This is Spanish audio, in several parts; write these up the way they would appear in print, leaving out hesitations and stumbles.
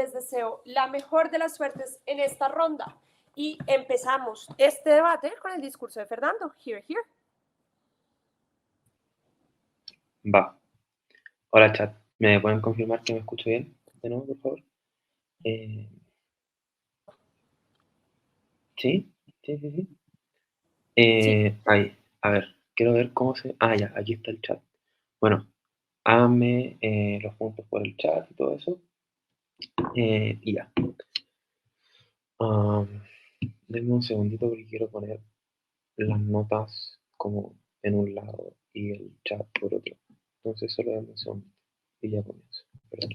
les deseo la mejor de las suertes en esta ronda. Y empezamos este debate con el discurso de Fernando. Here, here. Va. Hola, chat. ¿Me pueden confirmar que me escucho bien? De nuevo, por favor. ¿Sí? Sí, sí, sí. Sí. Ahí. A ver, quiero ver cómo se... Ah, ya, aquí está el chat. Bueno, háganme los puntos por el chat y todo eso. Y ya. Denme un segundito porque quiero poner las notas como en un lado y el chat por otro. Entonces solo denme un segundito y ya comienzo. Perdón.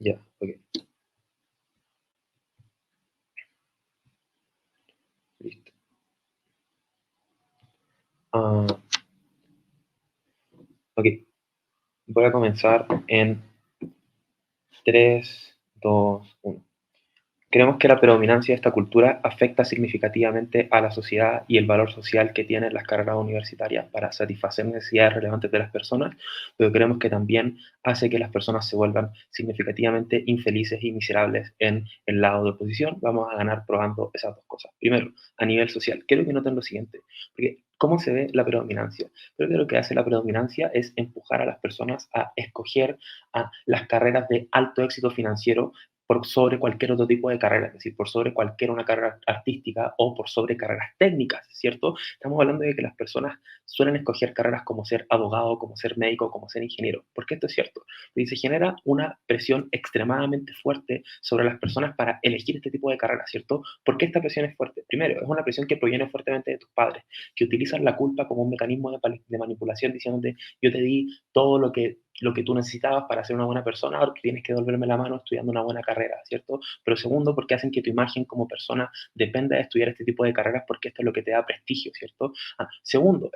Ya, ok. Listo. Ok. Voy a comenzar en 3, 2, 1. Creemos que la predominancia de esta cultura afecta significativamente a la sociedad y el valor social que tienen las carreras universitarias para satisfacer necesidades relevantes de las personas, pero creemos que también hace que las personas se vuelvan significativamente infelices y miserables en el lado de oposición. Vamos a ganar probando esas dos cosas. Primero, a nivel social, quiero que noten lo siguiente, porque ¿cómo se ve la predominancia? Creo que lo que hace la predominancia es empujar a las personas a escoger a las carreras de alto éxito financiero por sobre cualquier otro tipo de carrera, es decir, por sobre cualquier una carrera artística o por sobre carreras técnicas, ¿cierto? Estamos hablando de que las personas suelen escoger carreras como ser abogado, como ser médico, como ser ingeniero. ¿Por qué esto es cierto? Porque se genera una presión extremadamente fuerte sobre las personas para elegir este tipo de carreras, ¿cierto? ¿Por qué esta presión es fuerte? Primero, es una presión que proviene fuertemente de tus padres, que utilizan la culpa como un mecanismo de manipulación, diciéndote, yo te di todo lo que tú necesitabas para ser una buena persona, ahora tú tienes que devolverme la mano estudiando una buena carrera, ¿cierto? Pero segundo, porque hacen que tu imagen como persona dependa de estudiar este tipo de carreras porque esto es lo que te da prestigio, ¿cierto? Segundo,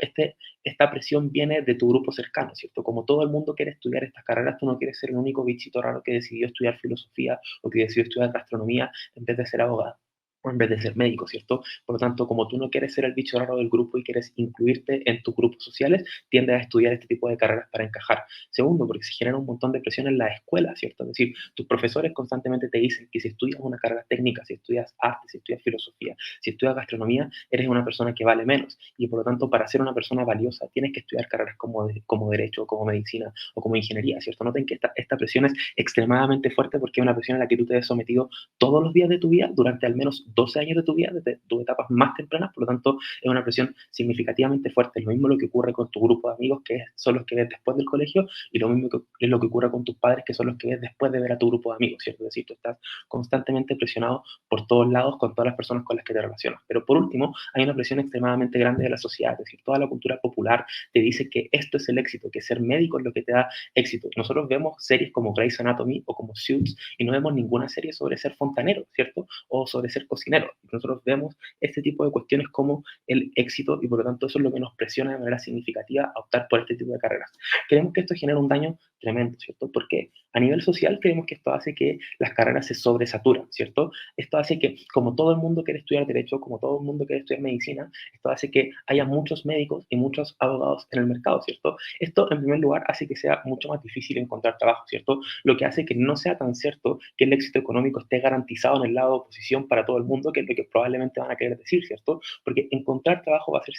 esta presión viene de tu grupo cercano, ¿cierto? Como todo el mundo quiere estudiar estas carreras, tú no quieres ser el único bichito raro que decidió estudiar filosofía o que decidió estudiar gastronomía en vez de ser abogado o en vez de ser médico, ¿cierto? Por lo tanto, como tú no quieres ser el bicho raro del grupo y quieres incluirte en tus grupos sociales, tiendes a estudiar este tipo de carreras para encajar. Segundo, porque se genera un montón de presión en la escuela, ¿cierto? Es decir, tus profesores constantemente te dicen que si estudias una carrera técnica, si estudias arte, si estudias filosofía, si estudias gastronomía, eres una persona que vale menos. Y por lo tanto, para ser una persona valiosa, tienes que estudiar carreras como derecho, como medicina o como ingeniería, ¿cierto? Noten que esta presión es extremadamente fuerte porque es una presión a la que tú te ves sometido todos los días de tu vida durante al menos 12 años de tu vida, desde tus etapas más tempranas, por lo tanto, es una presión significativamente fuerte. Es lo mismo lo que ocurre con tu grupo de amigos, que son los que ves después del colegio, y lo mismo que es lo que ocurre con tus padres, que son los que ves después de ver a tu grupo de amigos, ¿cierto? Es decir, tú estás constantemente presionado por todos lados con todas las personas con las que te relacionas. Pero por último, hay una presión extremadamente grande de la sociedad, es decir, toda la cultura popular te dice que esto es el éxito, que ser médico es lo que te da éxito. Nosotros vemos series como Grey's Anatomy o como Suits y no vemos ninguna serie sobre ser fontanero, ¿cierto? O sobre ser cocinero. Nosotros vemos este tipo de cuestiones como el éxito y por lo tanto eso es lo que nos presiona de manera significativa a optar por este tipo de carreras. Creemos que esto genera un daño tremendo, ¿cierto? Porque a nivel social creemos que esto hace que las carreras se sobresaturan, ¿cierto? Esto hace que, como todo el mundo quiere estudiar derecho, como todo el mundo quiere estudiar medicina, esto hace que haya muchos médicos y muchos abogados en el mercado, ¿cierto? Esto, en primer lugar, hace que sea mucho más difícil encontrar trabajo, ¿cierto? Lo que hace que no sea tan cierto que el éxito económico esté garantizado en el lado de oposición para todo el mundo, que es lo que probablemente van a querer decir, ¿cierto? Porque encontrar trabajo va a ser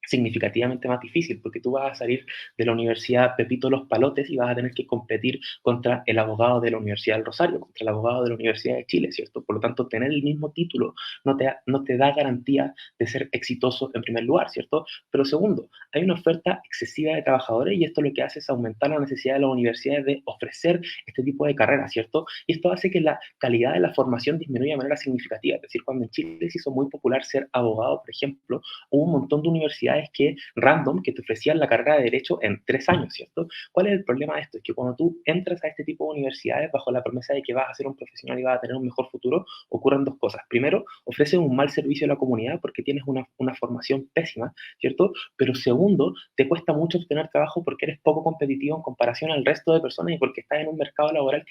significativamente más difícil, porque tú vas a salir de la Universidad Pepito Los Palotes y vas a tener que competir contra el abogado de la Universidad del Rosario, contra el abogado de la Universidad de Chile, ¿cierto? Por lo tanto, tener el mismo título no te da garantía de ser exitoso en primer lugar, ¿cierto? Pero segundo, hay una oferta excesiva de trabajadores y esto lo que hace es aumentar la necesidad de las universidades de ofrecer este tipo de carreras, ¿cierto? Y esto hace que la calidad de la formación disminuya de manera significativa. Es decir, cuando en Chile se hizo muy popular ser abogado, por ejemplo, hubo un montón de universidades que random que te ofrecían la carrera de derecho en 3 años, ¿cierto? ¿Cuál es el problema de esto? Es que cuando tú entras a este tipo de universidades bajo la promesa de que vas a ser un profesional y vas a tener un mejor futuro, ocurren dos cosas. Primero, ofreces un mal servicio a la comunidad porque tienes una formación pésima, ¿cierto? Pero segundo, te cuesta mucho obtener trabajo porque eres poco competitivo en comparación al resto de personas y porque estás en un mercado laboral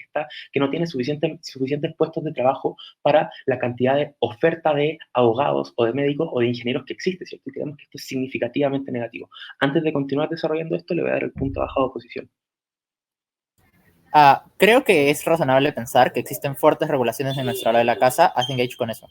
que no tiene suficientes puestos de trabajo para la cantidad de oferta de abogados o de médicos o de ingenieros que existe, ¿cierto? Y creemos que esto es significativamente negativo. Antes de continuar desarrollando esto, le voy a dar el punto bajado de oposición. Creo que es razonable pensar que existen fuertes regulaciones en nuestra hora de la casa. ¿Has engaged con eso?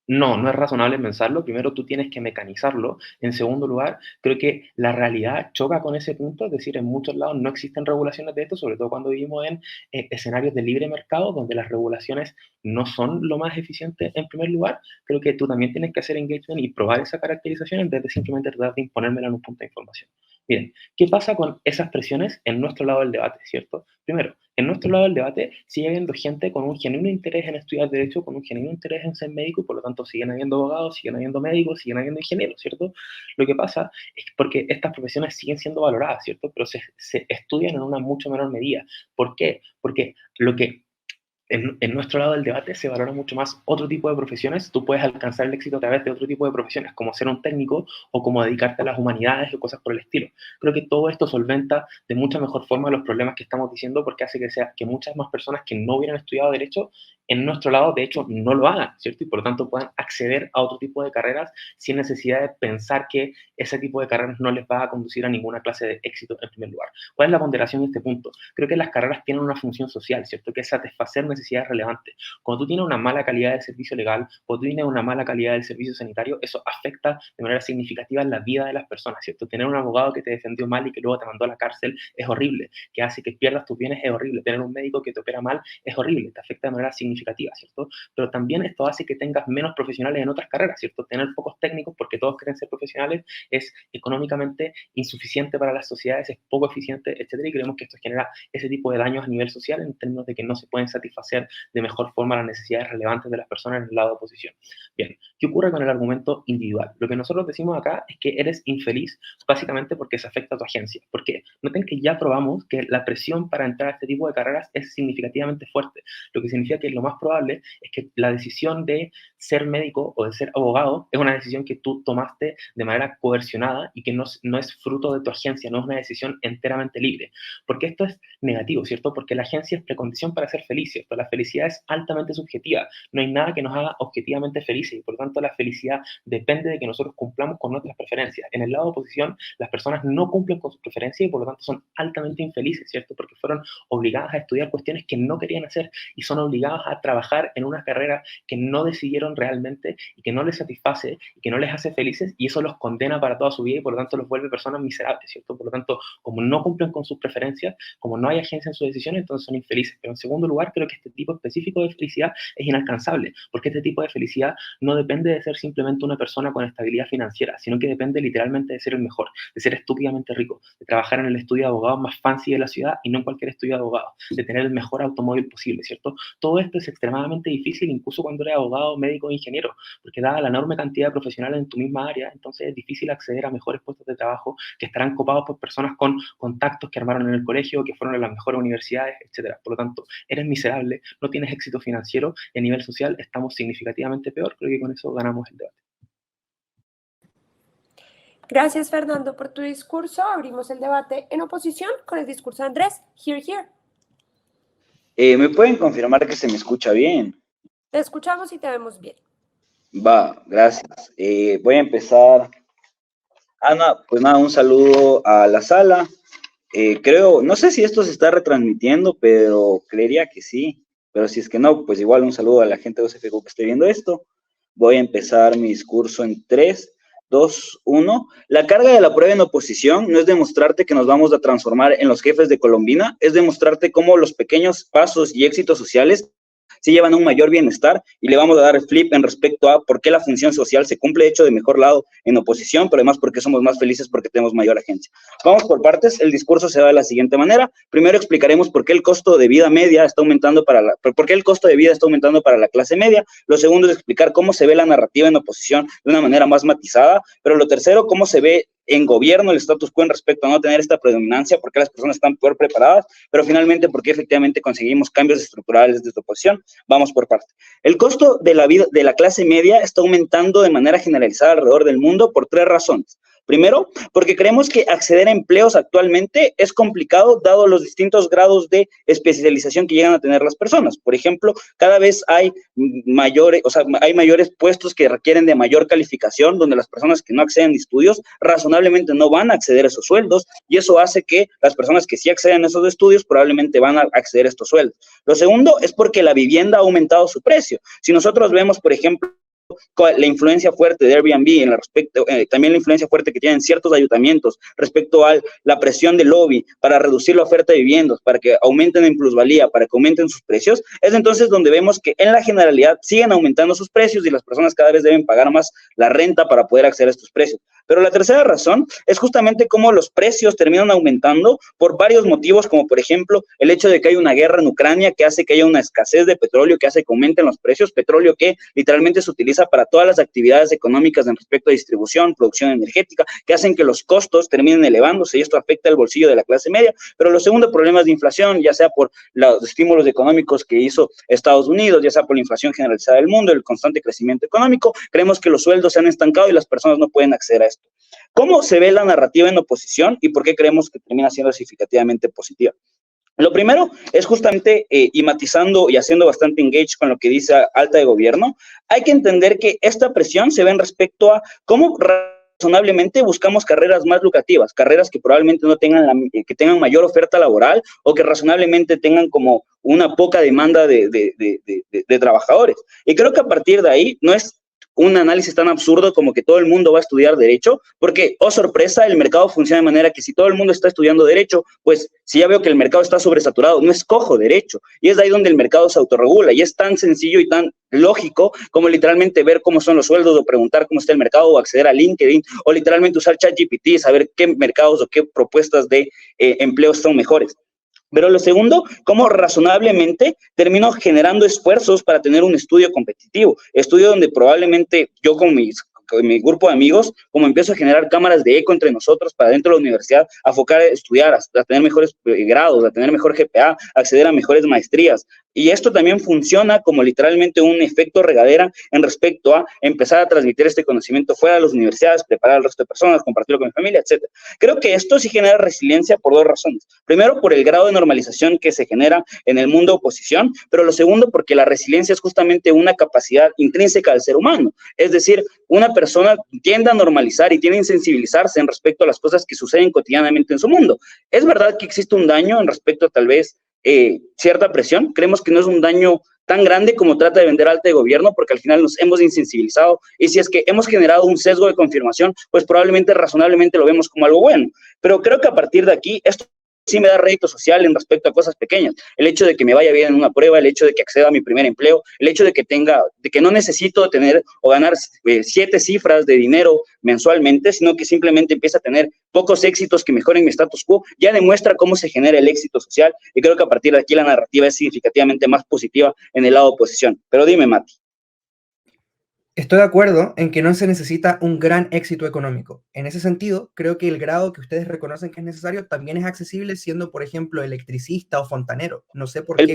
No, no es razonable pensarlo. Primero, tú tienes que mecanizarlo. En segundo lugar, creo que la realidad choca con ese punto. Es decir, en muchos lados no existen regulaciones de esto, sobre todo cuando vivimos en escenarios de libre mercado, donde las regulaciones no son lo más eficientes en primer lugar. Creo que tú también tienes que hacer engagement y probar esa caracterización en vez de simplemente tratar de imponérmela en un punto de información. Miren, ¿qué pasa con esas presiones en nuestro lado del debate, cierto? Primero, en nuestro lado del debate sigue habiendo gente con un genuino interés en estudiar Derecho, con un genuino interés en ser médico, y por lo tanto siguen habiendo abogados, siguen habiendo médicos, siguen habiendo ingenieros, ¿cierto? Lo que pasa es porque estas profesiones siguen siendo valoradas, ¿cierto? Pero se estudian en una mucho menor medida. ¿Por qué? Porque lo que en nuestro lado del debate se valora mucho más otro tipo de profesiones. Tú puedes alcanzar el éxito a través de otro tipo de profesiones, como ser un técnico o como dedicarte a las humanidades o cosas por el estilo. Creo que todo esto solventa de mucha mejor forma los problemas que estamos diciendo, porque hace que muchas más personas que no hubieran estudiado Derecho en nuestro lado, de hecho, no lo hagan, ¿cierto? Y por lo tanto puedan acceder a otro tipo de carreras sin necesidad de pensar que ese tipo de carreras no les va a conducir a ninguna clase de éxito en primer lugar. ¿Cuál es la ponderación de este punto? Creo que las carreras tienen una función social, ¿cierto? Que es satisfacer necesidades relevantes. Cuando tú tienes una mala calidad de servicio legal, cuando tú tienes una mala calidad del servicio sanitario, eso afecta de manera significativa en la vida de las personas, ¿cierto? Tener un abogado que te defendió mal y que luego te mandó a la cárcel es horrible, que hace que pierdas tus bienes es horrible, tener un médico que te opera mal es horrible, te afecta de manera significativa, ¿cierto? Pero también esto hace que tengas menos profesionales en otras carreras, ¿cierto? Tener pocos técnicos porque todos quieren ser profesionales es económicamente insuficiente para las sociedades, es poco eficiente, etcétera, y creemos que esto genera ese tipo de daños a nivel social en términos de que no se pueden satisfacer de mejor forma las necesidades relevantes de las personas en el lado de oposición. Bien, ¿qué ocurre con el argumento individual? Lo que nosotros decimos acá es que eres infeliz básicamente porque se afecta a tu agencia. ¿Por qué? Noten que ya probamos que la presión para entrar a este tipo de carreras es significativamente fuerte, lo que significa que lo más probable es que la decisión de ser médico o de ser abogado es una decisión que tú tomaste de manera coercionada y que no es fruto de tu agencia, no es una decisión enteramente libre. Porque esto es negativo, ¿cierto? Porque la agencia es precondición para ser feliz, ¿cierto? La felicidad es altamente subjetiva. No hay nada que nos haga objetivamente felices y por lo tanto la felicidad depende de que nosotros cumplamos con nuestras preferencias. En el lado de oposición, las personas no cumplen con sus preferencias y por lo tanto son altamente infelices, ¿cierto? Porque fueron obligadas a estudiar cuestiones que no querían hacer y son obligadas a trabajar en una carrera que no decidieron realmente y que no les satisface y que no les hace felices y eso los condena para toda su vida y por lo tanto los vuelve personas miserables, ¿cierto? Por lo tanto, como no cumplen con sus preferencias, como no hay agencia en sus decisiones, entonces son infelices. Pero en segundo lugar, creo que este tipo específico de felicidad es inalcanzable, porque este tipo de felicidad no depende de ser simplemente una persona con estabilidad financiera, sino que depende literalmente de ser el mejor, de ser estúpidamente rico, de trabajar en el estudio de abogado más fancy de la ciudad y no en cualquier estudio de abogado, de tener el mejor automóvil posible, ¿cierto? Todo esto es extremadamente difícil, incluso cuando eres abogado, médico o ingeniero, porque dada la enorme cantidad de profesionales en tu misma área, entonces es difícil acceder a mejores puestos de trabajo que estarán copados por personas con contactos que armaron en el colegio, que fueron a las mejores universidades, etcétera. Por lo tanto, eres miserable, no tienes éxito financiero y a nivel social estamos significativamente peor. Creo que con eso ganamos el debate. Gracias, Fernando, por tu discurso. Abrimos el debate en oposición con el discurso de Andrés. Here, here. ¿Me pueden confirmar que se me escucha bien? Te escuchamos y te vemos bien. Va, gracias. Voy a empezar. Ana, pues nada, un saludo a la sala. No sé si esto se está retransmitiendo, pero creería que sí. Pero si es que no, pues igual un saludo a la gente de UCFQ que esté viendo esto. Voy a empezar mi discurso en 3, 2, 1. La carga de la prueba en oposición no es demostrarte que nos vamos a transformar en los jefes de Colombina, es demostrarte cómo los pequeños pasos y éxitos sociales sí llevan a un mayor bienestar y le vamos a dar el flip en respecto a por qué la función social se cumple de hecho de mejor lado en oposición, pero además porque somos más felices porque tenemos mayor agencia. Vamos por partes, el discurso se da de la siguiente manera. Primero explicaremos por qué el costo de vida media está aumentando por qué el costo de vida está aumentando para la clase media. Lo segundo es explicar cómo se ve la narrativa en oposición de una manera más matizada, pero lo tercero, cómo se ve en gobierno el status quo en respecto a no tener esta predominancia, porque las personas están peor preparadas, pero finalmente porque efectivamente conseguimos cambios estructurales desde oposición. Vamos por parte. El costo de la vida de la clase media está aumentando de manera generalizada alrededor del mundo por 3 razones. Primero, porque creemos que acceder a empleos actualmente es complicado dado los distintos grados de especialización que llegan a tener las personas. Por ejemplo, cada vez hay mayores puestos que requieren de mayor calificación, donde las personas que no acceden a estudios razonablemente no van a acceder a esos sueldos, y eso hace que las personas que sí acceden a esos estudios probablemente van a acceder a estos sueldos. Lo segundo es porque la vivienda ha aumentado su precio. Si nosotros vemos, por ejemplo, la influencia fuerte de Airbnb, también la influencia fuerte que tienen ciertos ayuntamientos respecto a la presión del lobby para reducir la oferta de viviendas, para que aumenten en plusvalía, para que aumenten sus precios, es entonces donde vemos que en la generalidad siguen aumentando sus precios y las personas cada vez deben pagar más la renta para poder acceder a estos precios. Pero la tercera razón es justamente cómo los precios terminan aumentando por varios motivos, como por ejemplo el hecho de que hay una guerra en Ucrania que hace que haya una escasez de petróleo, que hace que aumenten los precios, petróleo que literalmente se utiliza para todas las actividades económicas en respecto a distribución, producción energética, que hacen que los costos terminen elevándose y esto afecta el bolsillo de la clase media. Pero lo segundo, problemas de inflación, ya sea por los estímulos económicos que hizo Estados Unidos, ya sea por la inflación generalizada del mundo, el constante crecimiento económico, creemos que los sueldos se han estancado y las personas no pueden acceder a esto. ¿Cómo se ve la narrativa en oposición y por qué creemos que termina siendo significativamente positiva? Lo primero es justamente, y matizando y haciendo bastante engage con lo que dice Alta de Gobierno, hay que entender que esta presión se ve en respecto a cómo razonablemente buscamos carreras más lucrativas, carreras que probablemente no tengan, que tengan mayor oferta laboral o que razonablemente tengan como una poca demanda de trabajadores. Y creo que a partir de ahí no es un análisis tan absurdo como que todo el mundo va a estudiar derecho, porque, oh sorpresa, el mercado funciona de manera que si todo el mundo está estudiando derecho, pues si ya veo que el mercado está sobresaturado, no escojo derecho, y es de ahí donde el mercado se autorregula, y es tan sencillo y tan lógico como literalmente ver cómo son los sueldos, o preguntar cómo está el mercado, o acceder a LinkedIn, o literalmente usar ChatGPT, saber qué mercados o qué propuestas de empleos son mejores. Pero lo segundo, cómo razonablemente termino generando esfuerzos para tener un estudio competitivo, estudio donde probablemente yo con mi grupo de amigos, como empiezo a generar cámaras de eco entre nosotros para dentro de la universidad, a enfocar a estudiar, a tener mejores grados, a tener mejor GPA, a acceder a mejores maestrías. Y esto también funciona como literalmente un efecto regadera en respecto a empezar a transmitir este conocimiento fuera de las universidades, preparar al resto de personas, compartirlo con mi familia, etc. Creo que esto sí genera resiliencia por dos razones. Primero, por el grado de normalización que se genera en el mundo de oposición, pero lo segundo, porque la resiliencia es justamente una capacidad intrínseca del ser humano. Es decir, una persona tiende a normalizar y tiende a insensibilizarse en respecto a las cosas que suceden cotidianamente en su mundo. Es verdad que existe un daño en respecto a tal vez cierta presión. Creemos que no es un daño tan grande como trata de vender Alta de Gobierno, porque al final nos hemos insensibilizado, y si es que hemos generado un sesgo de confirmación, pues probablemente razonablemente lo vemos como algo bueno. Pero creo que a partir de aquí, esto sí me da rédito social en respecto a cosas pequeñas. El hecho de que me vaya bien en una prueba, el hecho de que acceda a mi primer empleo, el hecho de que no necesito tener o ganar 7 cifras de dinero mensualmente, sino que simplemente empieza a tener pocos éxitos que mejoren mi status quo, ya demuestra cómo se genera el éxito social, y creo que a partir de aquí la narrativa es significativamente más positiva en el lado de oposición. Pero dime, Mati. Estoy de acuerdo en que no se necesita un gran éxito económico. En ese sentido, creo que el grado que ustedes reconocen que es necesario también es accesible siendo, por ejemplo, electricista o fontanero. No sé por qué. El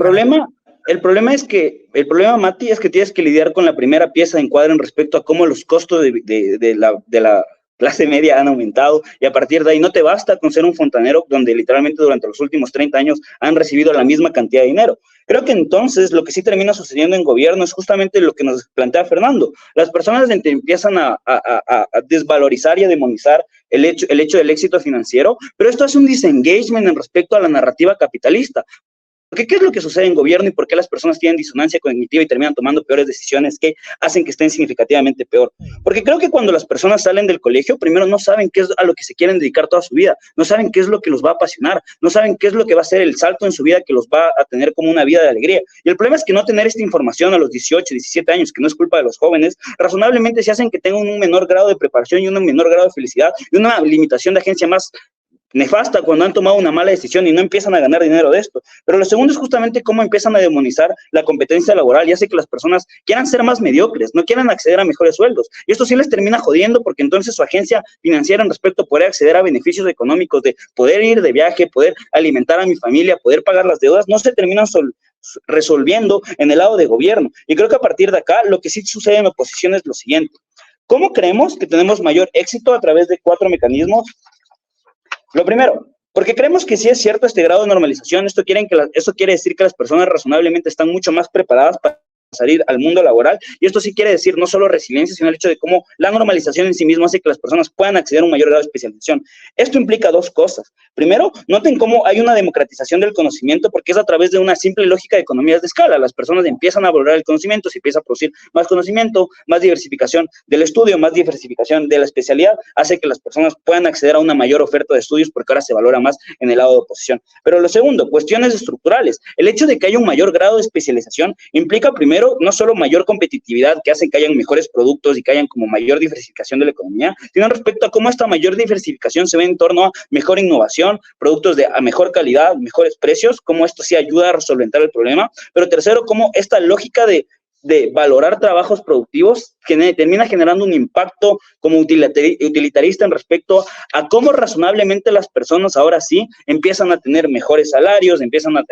problema, Mati, es que tienes que lidiar con la primera pieza de encuadre en respecto a cómo los costos de la clase media han aumentado, y a partir de ahí no te basta con ser un fontanero donde literalmente durante los últimos 30 años han recibido la misma cantidad de dinero. Creo que entonces lo que sí termina sucediendo en gobierno es justamente lo que nos plantea Fernando. Las personas empiezan a desvalorizar y a demonizar el hecho del éxito financiero, pero esto hace un disengagement en respecto a la narrativa capitalista. Porque ¿qué es lo que sucede en gobierno y por qué las personas tienen disonancia cognitiva y terminan tomando peores decisiones que hacen que estén significativamente peor? Porque creo que cuando las personas salen del colegio, primero no saben qué es a lo que se quieren dedicar toda su vida, no saben qué es lo que los va a apasionar, no saben qué es lo que va a ser el salto en su vida que los va a tener como una vida de alegría. Y el problema es que no tener esta información a los 18, 17 años, que no es culpa de los jóvenes, razonablemente se hacen que tengan un menor grado de preparación y un menor grado de felicidad y una limitación de agencia más nefasta cuando han tomado una mala decisión y no empiezan a ganar dinero de esto. Pero lo segundo es justamente cómo empiezan a demonizar la competencia laboral y hace que las personas quieran ser más mediocres, no quieran acceder a mejores sueldos. Y esto sí les termina jodiendo porque entonces su agencia financiera en respecto a poder acceder a beneficios económicos, de poder ir de viaje, poder alimentar a mi familia, poder pagar las deudas, no se terminan resolviendo en el lado de gobierno. Y creo que a partir de acá lo que sí sucede en oposición es lo siguiente. ¿Cómo creemos que tenemos mayor éxito? A través de 4 mecanismos. Lo primero, porque creemos que sí es cierto este grado de normalización, esto quiere decir que las personas razonablemente están mucho más preparadas para salir al mundo laboral, y esto sí quiere decir no solo resiliencia, sino el hecho de cómo la normalización en sí misma hace que las personas puedan acceder a un mayor grado de especialización. Esto implica 2 cosas. Primero, noten cómo hay una democratización del conocimiento, porque es a través de una simple lógica de economías de escala. Las personas empiezan a valorar el conocimiento, se empieza a producir más conocimiento, más diversificación del estudio, más diversificación de la especialidad, hace que las personas puedan acceder a una mayor oferta de estudios, porque ahora se valora más en el lado de oposición. Pero lo segundo, cuestiones estructurales. El hecho de que haya un mayor grado de especialización implica primero no solo mayor competitividad, que hacen que hayan mejores productos y que hayan como mayor diversificación de la economía, sino respecto a cómo esta mayor diversificación se ve en torno a mejor innovación, productos a mejor calidad, mejores precios, cómo esto sí ayuda a resolver el problema. Pero tercero, cómo esta lógica de valorar trabajos productivos que termina generando un impacto como utilitarista en respecto a cómo razonablemente las personas ahora sí empiezan a tener mejores salarios, empiezan a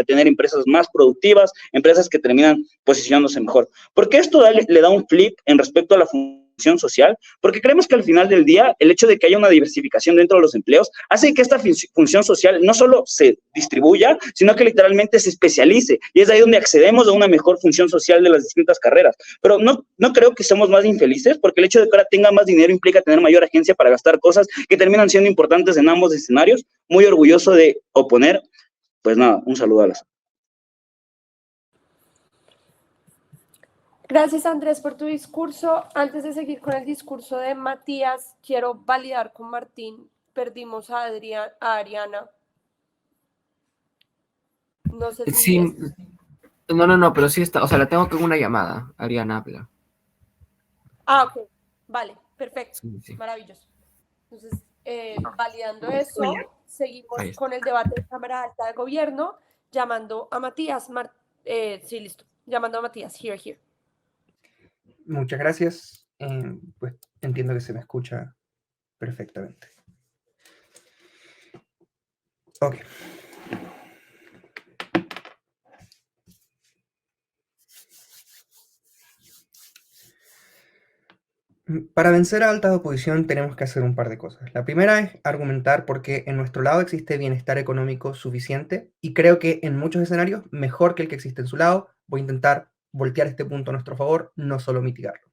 tener empresas más productivas, empresas que terminan posicionándose mejor. ¿Por qué esto le da un flip en respecto a la función social? Porque creemos que al final del día el hecho de que haya una diversificación dentro de los empleos hace que esta función social no solo se distribuya, sino que literalmente se especialice, y es ahí donde accedemos a una mejor función social de las distintas carreras. Pero no creo que seamos más infelices, porque el hecho de que ahora tenga más dinero implica tener mayor agencia para gastar cosas que terminan siendo importantes en ambos escenarios. Muy orgulloso de oponer. Pues nada, un saludo a las. Gracias, Andrés, por tu discurso. Antes de seguir con el discurso de Matías, quiero validar con Martín. Perdimos a Ariana. No sé si... Sí, no, pero sí está, o sea, la tengo con una llamada. Ariana habla. Ah, ok. Vale, perfecto. Sí. Maravilloso. Entonces, validando eso, seguimos con el debate de Cámara Alta de Gobierno, llamando a Matías. Sí, listo. Llamando a Matías. Here. Muchas gracias. Pues entiendo que se me escucha perfectamente. Ok. Para vencer a alta oposición tenemos que hacer un par de cosas. La primera es argumentar por qué en nuestro lado existe bienestar económico suficiente, y creo que en muchos escenarios mejor que el que existe en su lado. Voy a intentar voltear este punto a nuestro favor, no solo mitigarlo.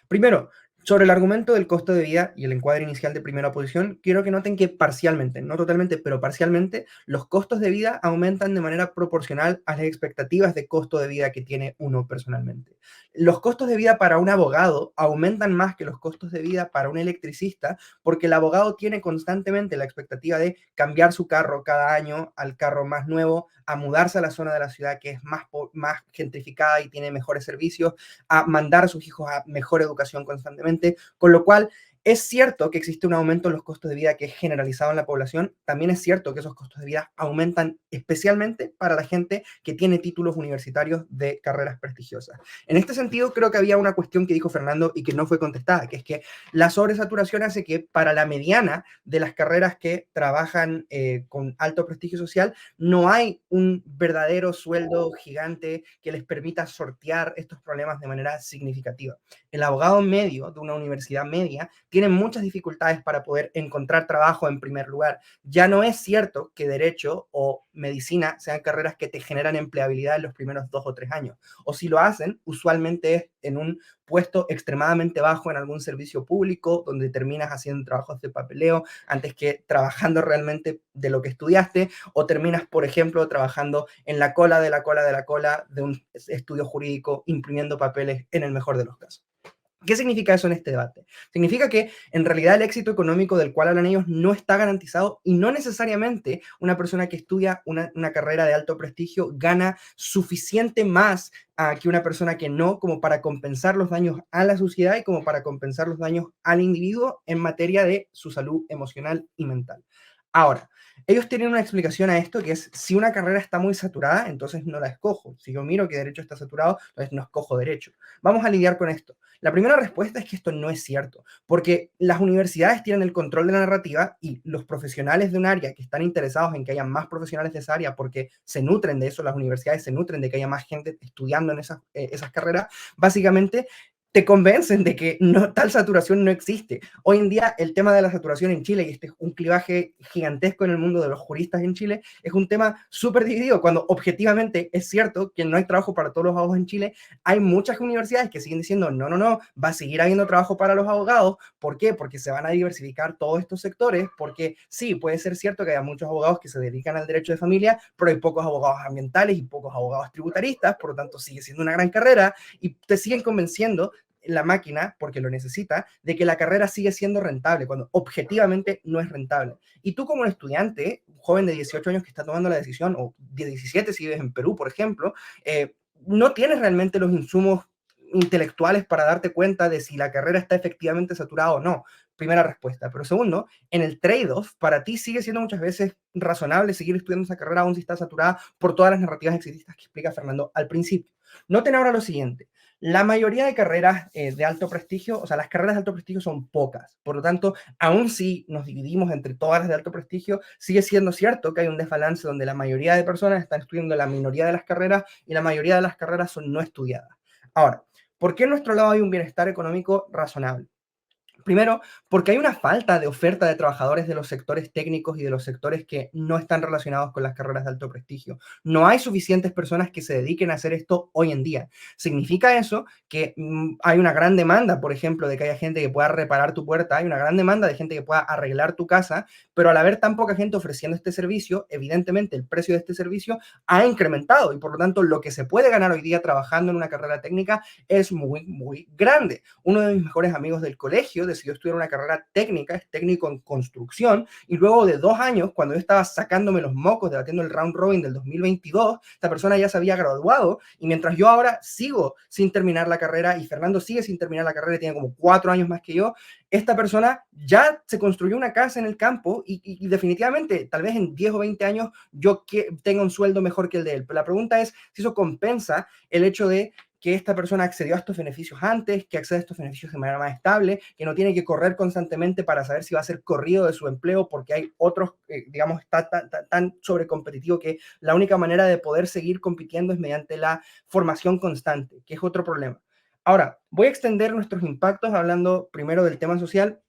Primero, sobre el argumento del costo de vida y el encuadre inicial de primera oposición, quiero que noten que parcialmente, no totalmente, pero parcialmente, los costos de vida aumentan de manera proporcional a las expectativas de costo de vida que tiene uno personalmente. Los costos de vida para un abogado aumentan más que los costos de vida para un electricista, porque el abogado tiene constantemente la expectativa de cambiar su carro cada año al carro más nuevo, a mudarse a la zona de la ciudad que es más gentrificada y tiene mejores servicios, a mandar a sus hijos a mejor educación constantemente, con lo cual es cierto que existe un aumento en los costos de vida que es generalizado en la población. También es cierto que esos costos de vida aumentan especialmente para la gente que tiene títulos universitarios de carreras prestigiosas. En este sentido, creo que había una cuestión que dijo Fernando y que no fue contestada, que es que la sobresaturación hace que para la mediana de las carreras que trabajan con alto prestigio social, no hay un verdadero sueldo gigante que les permita sortear estos problemas de manera significativa. El abogado medio de una universidad media tiene muchas dificultades para poder encontrar trabajo en primer lugar. Ya no es cierto que derecho o medicina sean carreras que te generan empleabilidad en los primeros 2 o 3 años. O si lo hacen, usualmente es en un puesto extremadamente bajo en algún servicio público, donde terminas haciendo trabajos de papeleo antes que trabajando realmente de lo que estudiaste, o terminas, por ejemplo, trabajando en la cola de un estudio jurídico, imprimiendo papeles en el mejor de los casos. ¿Qué significa eso en este debate? Significa que en realidad el éxito económico del cual hablan ellos no está garantizado, y no necesariamente una persona que estudia una carrera de alto prestigio gana suficiente más que una persona que no, como para compensar los daños a la sociedad y como para compensar los daños al individuo en materia de su salud emocional y mental. Ahora, ellos tienen una explicación a esto, que es: si una carrera está muy saturada, entonces no la escojo. Si yo miro que derecho está saturado, entonces no escojo derecho. Vamos a lidiar con esto. La primera respuesta es que esto no es cierto, porque las universidades tienen el control de la narrativa, y los profesionales de un área que están interesados en que haya más profesionales de esa área, porque se nutren de eso, las universidades se nutren de que haya más gente estudiando en esas carreras, básicamente te convencen de que tal saturación no existe. Hoy en día el tema de la saturación en Chile, y este es un clivaje gigantesco en el mundo de los juristas en Chile, es un tema súper dividido, cuando objetivamente es cierto que no hay trabajo para todos los abogados en Chile. Hay muchas universidades que siguen diciendo, no, va a seguir habiendo trabajo para los abogados. ¿Por qué? Porque se van a diversificar todos estos sectores, porque sí, puede ser cierto que haya muchos abogados que se dedican al derecho de familia, pero hay pocos abogados ambientales y pocos abogados tributaristas, por lo tanto sigue siendo una gran carrera, y te siguen convenciendo la máquina, porque lo necesita, de que la carrera sigue siendo rentable, cuando objetivamente no es rentable. Y tú como un estudiante, un joven de 18 años que está tomando la decisión, o de 17 si vives en Perú, por ejemplo, no tienes realmente los insumos intelectuales para darte cuenta de si la carrera está efectivamente saturada o no. Primera respuesta. Pero segundo, en el trade-off, para ti sigue siendo muchas veces razonable seguir estudiando esa carrera aún si está saturada por todas las narrativas exitistas que explica Fernando al principio. Noten ahora lo siguiente. La mayoría de carreras de alto prestigio, o sea, las carreras de alto prestigio son pocas. Por lo tanto, aún si nos dividimos entre todas las de alto prestigio, sigue siendo cierto que hay un desbalance donde la mayoría de personas están estudiando la minoría de las carreras y la mayoría de las carreras son no estudiadas. Ahora, ¿por qué en nuestro lado hay un bienestar económico razonable? Primero, porque hay una falta de oferta de trabajadores de los sectores técnicos y de los sectores que no están relacionados con las carreras de alto prestigio. No hay suficientes personas que se dediquen a hacer esto hoy en día. ¿Significa eso que hay una gran demanda, por ejemplo, de que haya gente que pueda reparar tu puerta? Hay una gran demanda de gente que pueda arreglar tu casa, pero al haber tan poca gente ofreciendo este servicio, evidentemente el precio de este servicio ha incrementado y por lo tanto lo que se puede ganar hoy día trabajando en una carrera técnica es muy, muy grande. Uno de mis mejores amigos del colegio decidió estudiar una carrera técnica, es técnico en construcción, y luego de 2 años, cuando yo estaba sacándome los mocos, debatiendo el round robin del 2022, esta persona ya se había graduado, y mientras yo ahora sigo sin terminar la carrera, y Fernando sigue sin terminar la carrera, tiene como 4 años más que yo, esta persona ya se construyó una casa en el campo, y definitivamente, tal vez en 10 o 20 años, yo tenga un sueldo mejor que el de él. Pero la pregunta es si eso compensa el hecho de que esta persona accedió a estos beneficios antes, que accede a estos beneficios de manera más estable, que no tiene que correr constantemente para saber si va a ser corrido de su empleo porque hay otros, digamos, está tan sobrecompetitivo que la única manera de poder seguir compitiendo es mediante la formación constante, que es otro problema. Ahora, voy a extender nuestros impactos hablando primero del tema social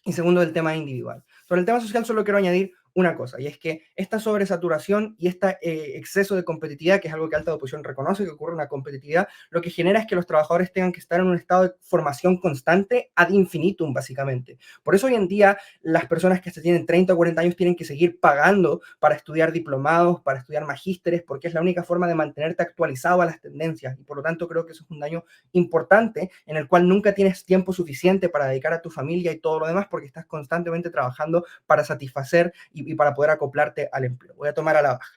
y segundo del tema individual. Sobre el tema social solo quiero añadir una cosa, y es que esta sobresaturación y este exceso de competitividad, que es algo que alta oposición reconoce, que ocurre una competitividad, lo que genera es que los trabajadores tengan que estar en un estado de formación constante ad infinitum, básicamente. Por eso hoy en día las personas que se tienen 30 o 40 años tienen que seguir pagando para estudiar diplomados, para estudiar magísteres, porque es la única forma de mantenerte actualizado a las tendencias, y por lo tanto creo que eso es un daño importante en el cual nunca tienes tiempo suficiente para dedicar a tu familia y todo lo demás, porque estás constantemente trabajando para satisfacer y para poder acoplarte al empleo. Voy a tomar a la baja.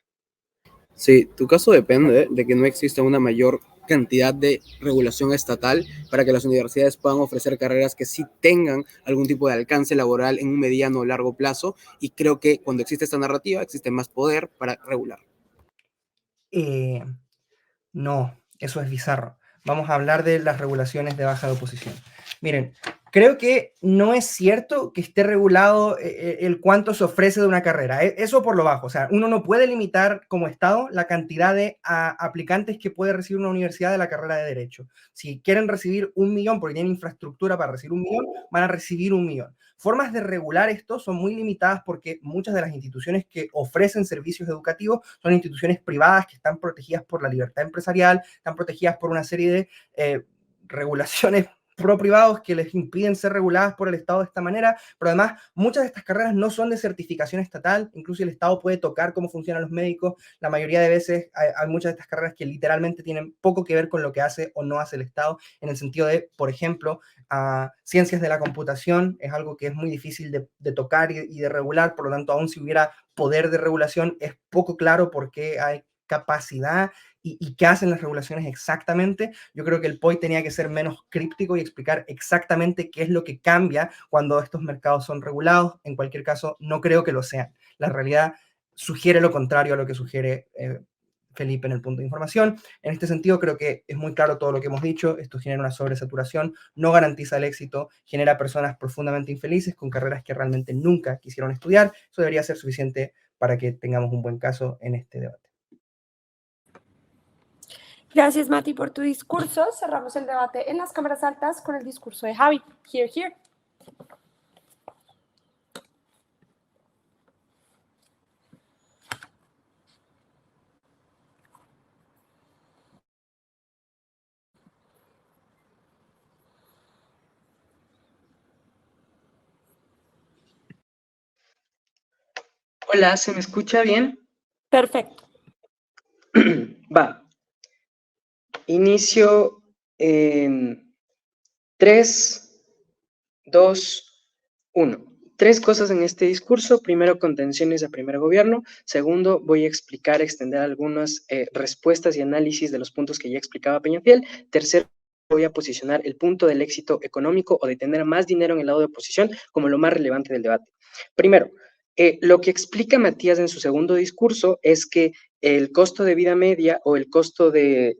Sí, tu caso depende de que no exista una mayor cantidad de regulación estatal para que las universidades puedan ofrecer carreras que sí tengan algún tipo de alcance laboral en un mediano o largo plazo, y creo que cuando existe esta narrativa existe más poder para regular. No, eso es bizarro. Vamos a hablar de las regulaciones de baja de oposición. Miren, creo que no es cierto que esté regulado el cuánto se ofrece de una carrera. Eso por lo bajo. O sea, uno no puede limitar como Estado la cantidad de aplicantes que puede recibir una universidad de la carrera de Derecho. Si quieren recibir 1 millón porque tienen infraestructura para recibir 1 millón, van a recibir 1 millón. Formas de regular esto son muy limitadas porque muchas de las instituciones que ofrecen servicios educativos son instituciones privadas que están protegidas por la libertad empresarial, están protegidas por una serie de regulaciones pro-privados que les impiden ser reguladas por el Estado de esta manera, pero además muchas de estas carreras no son de certificación estatal, incluso el Estado puede tocar cómo funcionan los médicos, la mayoría de veces hay muchas de estas carreras que literalmente tienen poco que ver con lo que hace o no hace el Estado, en el sentido de, por ejemplo, ciencias de la computación es algo que es muy difícil de tocar y de regular, por lo tanto, aún si hubiera poder de regulación, es poco claro por qué hay capacidad y qué hacen las regulaciones exactamente. Yo creo que el POI tenía que ser menos críptico y explicar exactamente qué es lo que cambia cuando estos mercados son regulados. En cualquier caso, no creo que lo sean. La realidad sugiere lo contrario a lo que sugiere Felipe en el punto de información. En este sentido, creo que es muy claro todo lo que hemos dicho. Esto genera una sobresaturación, no garantiza el éxito, genera personas profundamente infelices con carreras que realmente nunca quisieron estudiar. Eso debería ser suficiente para que tengamos un buen caso en este debate. Gracias, Mati, por tu discurso. Cerramos el debate en las cámaras altas con el discurso de Javi. Here, here. Hola, ¿se me escucha bien? Perfecto. Va. Inicio en 3, 2, 1. 3 cosas en este discurso. Primero, contenciones a primer gobierno. Segundo, voy a extender algunas respuestas y análisis de los puntos que ya explicaba Peñafiel. Tercero, voy a posicionar el punto del éxito económico o de tener más dinero en el lado de oposición como lo más relevante del debate. Primero, lo que explica Matías en su segundo discurso es que el costo de vida media o el costo de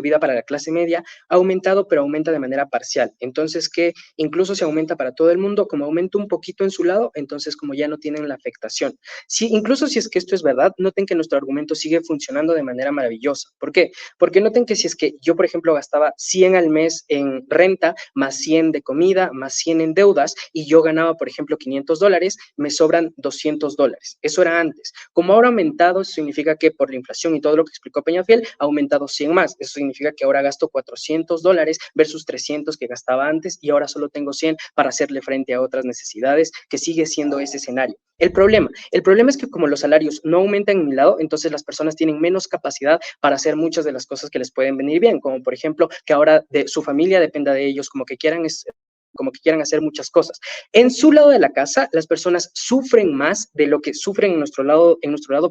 vida para la clase media ha aumentado, pero aumenta de manera parcial. Entonces, que incluso si aumenta para todo el mundo, como aumenta un poquito en su lado, entonces como ya no tienen la afectación. Incluso si es que esto es verdad, noten que nuestro argumento sigue funcionando de manera maravillosa. ¿Por qué? Porque noten que si es que yo, por ejemplo, gastaba 100 al mes en renta, más 100 de comida, más 100 en deudas, y yo ganaba, por ejemplo, $500, me sobran $200. Eso era antes. Como ahora ha aumentado, eso significa que por la inflación y todo lo que explicó Peñafiel, ha aumentado 100 más. Eso significa que ahora gasto $400 versus 300 que gastaba antes y ahora solo tengo 100 para hacerle frente a otras necesidades, que sigue siendo ese escenario. El problema es que como los salarios no aumentan en mi lado, entonces las personas tienen menos capacidad para hacer muchas de las cosas que les pueden venir bien, como por ejemplo que ahora de su familia dependa de ellos, como que quieran hacer muchas cosas. En su lado de la casa, las personas sufren más de lo que sufren en nuestro lado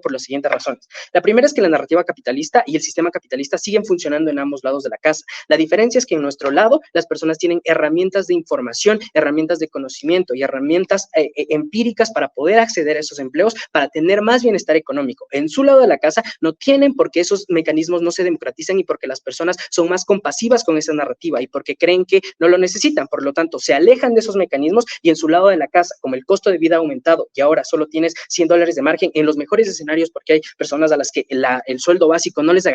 por las siguientes razones. La primera es que la narrativa capitalista y el sistema capitalista siguen funcionando en ambos lados de la casa. La diferencia es que en nuestro lado, las personas tienen herramientas de información, herramientas de conocimiento y herramientas empíricas para poder acceder a esos empleos, para tener más bienestar económico. En su lado de la casa no tienen, porque esos mecanismos no se democratizan y porque las personas son más compasivas con esa narrativa y porque creen que no lo necesitan. Por lo tanto, se alejan de esos mecanismos y en su lado de la casa, como el costo de vida ha aumentado y ahora solo tienes $100 de margen, en los mejores escenarios, porque hay personas a las que el sueldo básico no les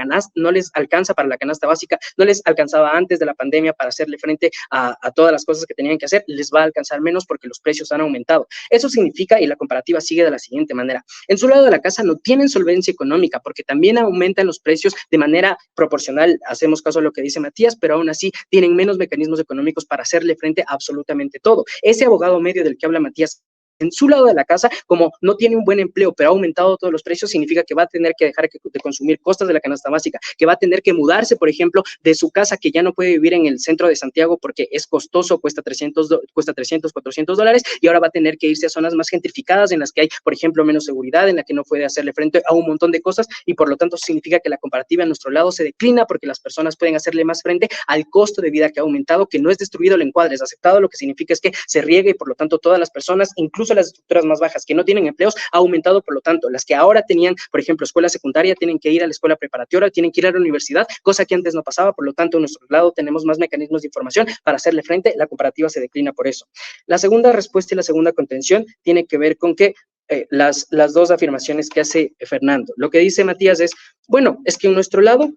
alcanza para la canasta básica, no les alcanzaba antes de la pandemia para hacerle frente a todas las cosas que tenían que hacer, les va a alcanzar menos porque los precios han aumentado. Eso significa, y la comparativa sigue de la siguiente manera, en su lado de la casa no tienen solvencia económica porque también aumentan los precios de manera proporcional, hacemos caso a lo que dice Matías, pero aún así tienen menos mecanismos económicos para hacerle frente a absolutamente todo. Ese abogado medio del que habla Matías, en su lado de la casa, como no tiene un buen empleo, pero ha aumentado todos los precios, significa que va a tener que dejar de consumir costas de la canasta básica, que va a tener que mudarse, por ejemplo, de su casa, que ya no puede vivir en el centro de Santiago porque es costoso, cuesta 300, $400, y ahora va a tener que irse a zonas más gentrificadas en las que hay, por ejemplo, menos seguridad, en la que no puede hacerle frente a un montón de cosas, y por lo tanto significa que la comparativa a nuestro lado se declina porque las personas pueden hacerle más frente al costo de vida que ha aumentado, que no es destruido el encuadre, es aceptado, lo que significa es que se riega y por lo tanto todas las personas, incluso las estructuras más bajas que no tienen empleos, ha aumentado. Por lo tanto, las que ahora tenían, por ejemplo, escuela secundaria, tienen que ir a la escuela preparatoria, tienen que ir a la universidad, cosa que antes no pasaba. Por lo tanto, a nuestro lado tenemos más mecanismos de información para hacerle frente. La comparativa se declina por eso. La segunda respuesta y la segunda contención tiene que ver con que las dos afirmaciones que hace Fernando. Lo que dice Matías es, bueno, es que en nuestro lado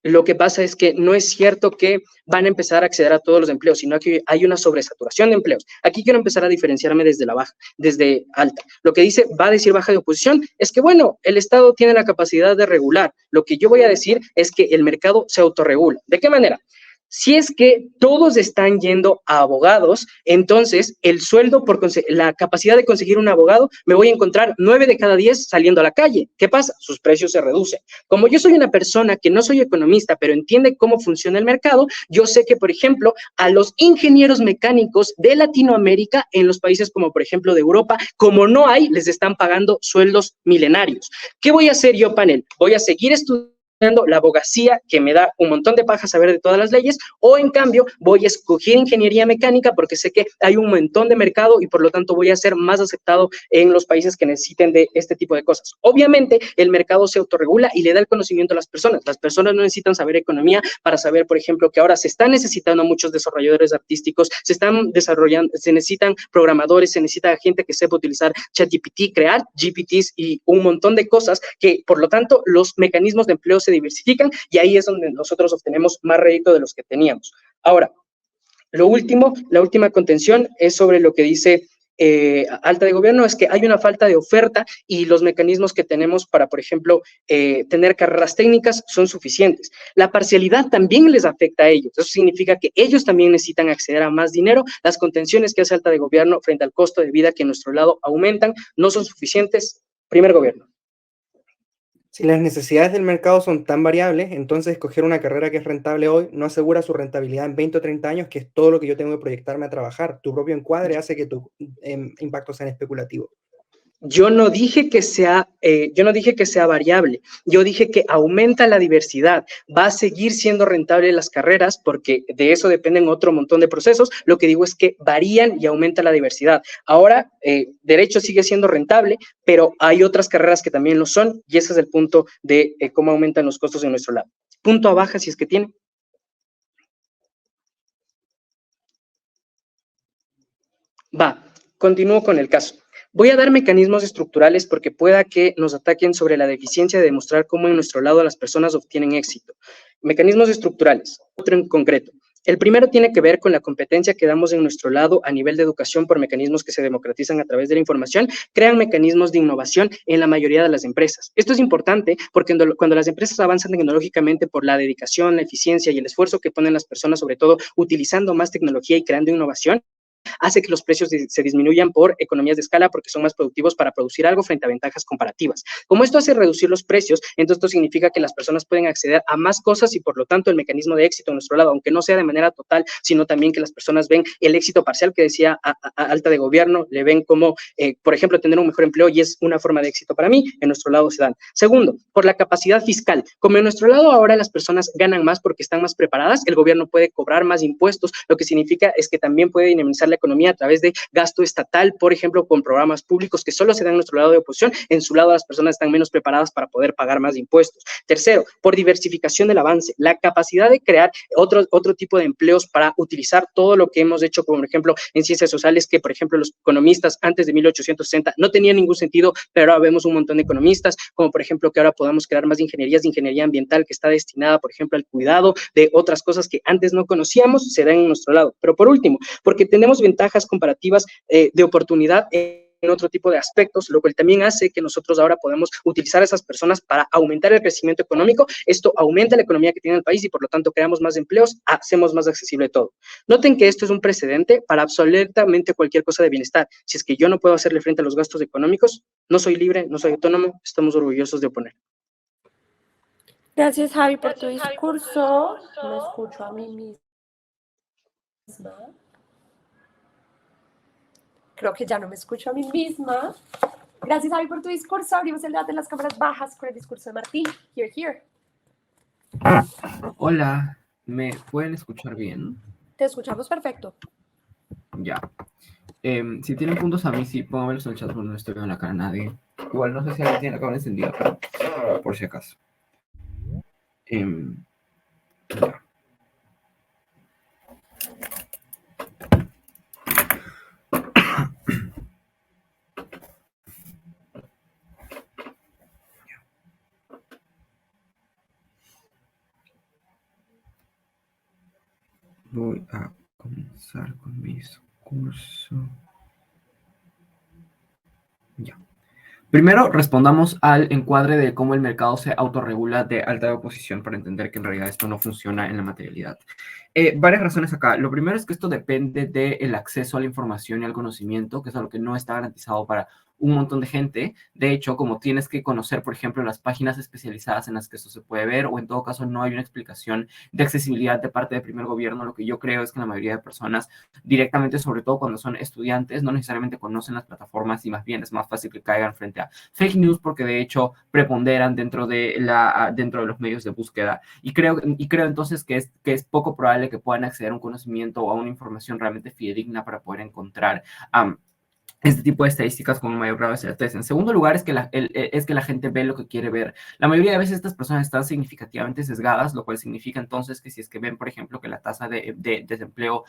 lo que pasa es que no es cierto que van a empezar a acceder a todos los empleos, sino que hay una sobresaturación de empleos. Aquí quiero empezar a diferenciarme desde la baja, desde alta. Lo que va a decir baja de oposición es que, bueno, el Estado tiene la capacidad de regular. Lo que yo voy a decir es que el mercado se autorregula. ¿De qué manera? Si es que todos están yendo a abogados, entonces el sueldo la capacidad de conseguir un abogado, me voy a encontrar 9 de cada 10 saliendo a la calle. ¿Qué pasa? Sus precios se reducen. Como yo soy una persona que no soy economista, pero entiende cómo funciona el mercado, yo sé que, por ejemplo, a los ingenieros mecánicos de Latinoamérica, en los países como, por ejemplo, de Europa, como no hay, les están pagando sueldos milenarios. ¿Qué voy a hacer yo, panel? Voy a seguir estudiando la abogacía, que me da un montón de paja saber de todas las leyes, o en cambio voy a escoger ingeniería mecánica porque sé que hay un montón de mercado y por lo tanto voy a ser más aceptado en los países que necesiten de este tipo de cosas. Obviamente el mercado se autorregula y le da el conocimiento a las personas. Las personas no necesitan saber economía para saber, por ejemplo, que ahora se están necesitando muchos desarrolladores artísticos, se necesitan programadores, se necesita gente que sepa utilizar ChatGPT, crear GPTs y un montón de cosas que, por lo tanto, los mecanismos de empleo se diversifican y ahí es donde nosotros obtenemos más rédito de los que teníamos. Ahora, lo último, la última contención es sobre lo que dice alta de gobierno, es que hay una falta de oferta y los mecanismos que tenemos para, por ejemplo, tener carreras técnicas son suficientes. La parcialidad también les afecta a ellos. Eso significa que ellos también necesitan acceder a más dinero. Las contenciones que hace alta de gobierno frente al costo de vida que en nuestro lado aumentan no son suficientes. Primer gobierno. Si las necesidades del mercado son tan variables, entonces escoger una carrera que es rentable hoy no asegura su rentabilidad en 20 o 30 años, que es todo lo que yo tengo que proyectarme a trabajar. Tu propio encuadre hace que tus impactos sean especulativos. Yo no dije que sea variable, yo dije que aumenta la diversidad, va a seguir siendo rentable las carreras porque de eso dependen otro montón de procesos. Lo que digo es que varían y aumenta la diversidad. Ahora, derecho sigue siendo rentable, pero hay otras carreras que también lo son y ese es el punto de cómo aumentan los costos en nuestro lado. Punto a baja si es que tiene. Va, continúo con el caso. Voy a dar mecanismos estructurales porque pueda que nos ataquen sobre la deficiencia de demostrar cómo en nuestro lado las personas obtienen éxito. Mecanismos estructurales, otro en concreto. El primero tiene que ver con la competencia que damos en nuestro lado a nivel de educación por mecanismos que se democratizan a través de la información, crean mecanismos de innovación en la mayoría de las empresas. Esto es importante porque cuando las empresas avanzan tecnológicamente por la dedicación, la eficiencia y el esfuerzo que ponen las personas, sobre todo utilizando más tecnología y creando innovación, hace que los precios se disminuyan por economías de escala porque son más productivos para producir algo frente a ventajas comparativas. Como esto hace reducir los precios, entonces esto significa que las personas pueden acceder a más cosas y por lo tanto el mecanismo de éxito a nuestro lado, aunque no sea de manera total, sino también que las personas ven el éxito parcial que decía a alta de gobierno, le ven como, por ejemplo, tener un mejor empleo y es una forma de éxito para mí, en nuestro lado se dan. Segundo, por la capacidad fiscal. Como en nuestro lado ahora las personas ganan más porque están más preparadas, el gobierno puede cobrar más impuestos, lo que significa es que también puede dinamizar la economía a través de gasto estatal, por ejemplo, con programas públicos que solo se dan en nuestro lado de oposición, en su lado las personas están menos preparadas para poder pagar más impuestos. Tercero, por diversificación del avance, la capacidad de crear otro tipo de empleos para utilizar todo lo que hemos hecho, como por ejemplo en ciencias sociales, que por ejemplo los economistas antes de 1860 no tenían ningún sentido, pero ahora vemos un montón de economistas, como por ejemplo que ahora podamos crear más ingenierías de ingeniería ambiental que está destinada, por ejemplo, al cuidado de otras cosas que antes no conocíamos, se dan en nuestro lado. Pero por último, porque tenemos ventajas comparativas de oportunidad en otro tipo de aspectos, lo cual también hace que nosotros ahora podemos utilizar a esas personas para aumentar el crecimiento económico. Esto aumenta la economía que tiene el país y por lo tanto creamos más empleos, hacemos más accesible todo. Noten que esto es un precedente para absolutamente cualquier cosa de bienestar. Si es que yo no puedo hacerle frente a los gastos económicos, no soy libre, no soy autónomo, estamos orgullosos de oponer. Gracias, Javi, por tu discurso. Me escucho a mí misma. Creo que ya no me escucho a mí misma. Gracias, Javi, por tu discurso. Abrimos el debate de las cámaras bajas con el discurso de Martín. Here, here. Hola, ¿me pueden escuchar bien? Te escuchamos perfecto. Ya. Si tienen puntos a mí, sí, pónganmelos en el chat porque no estoy viendo la cara a nadie. Igual no sé si alguien tiene la cámara encendida, pero por si acaso. Ya. Voy a comenzar con mi discurso. Ya. Primero, respondamos al encuadre de cómo el mercado se autorregula de alta oposición para entender que en realidad esto no funciona en la materialidad. Varias razones acá. Lo primero es que esto depende del acceso a la información y al conocimiento, que es algo que no está garantizado para un montón de gente. De hecho, como tienes que conocer, por ejemplo, las páginas especializadas en las que esto se puede ver, o en todo caso no hay una explicación de accesibilidad de parte del primer gobierno, lo que yo creo es que la mayoría de personas directamente, sobre todo cuando son estudiantes, no necesariamente conocen las plataformas y más bien es más fácil que caigan frente a fake news porque de hecho preponderan dentro de los medios de búsqueda. Y creo entonces que es poco probable que puedan acceder a un conocimiento o a una información realmente fidedigna para poder encontrar este tipo de estadísticas con un mayor grado de certeza. En segundo lugar, es que la gente ve lo que quiere ver. La mayoría de veces estas personas están significativamente sesgadas, lo cual significa entonces que si es que ven, por ejemplo, que la tasa de desempleo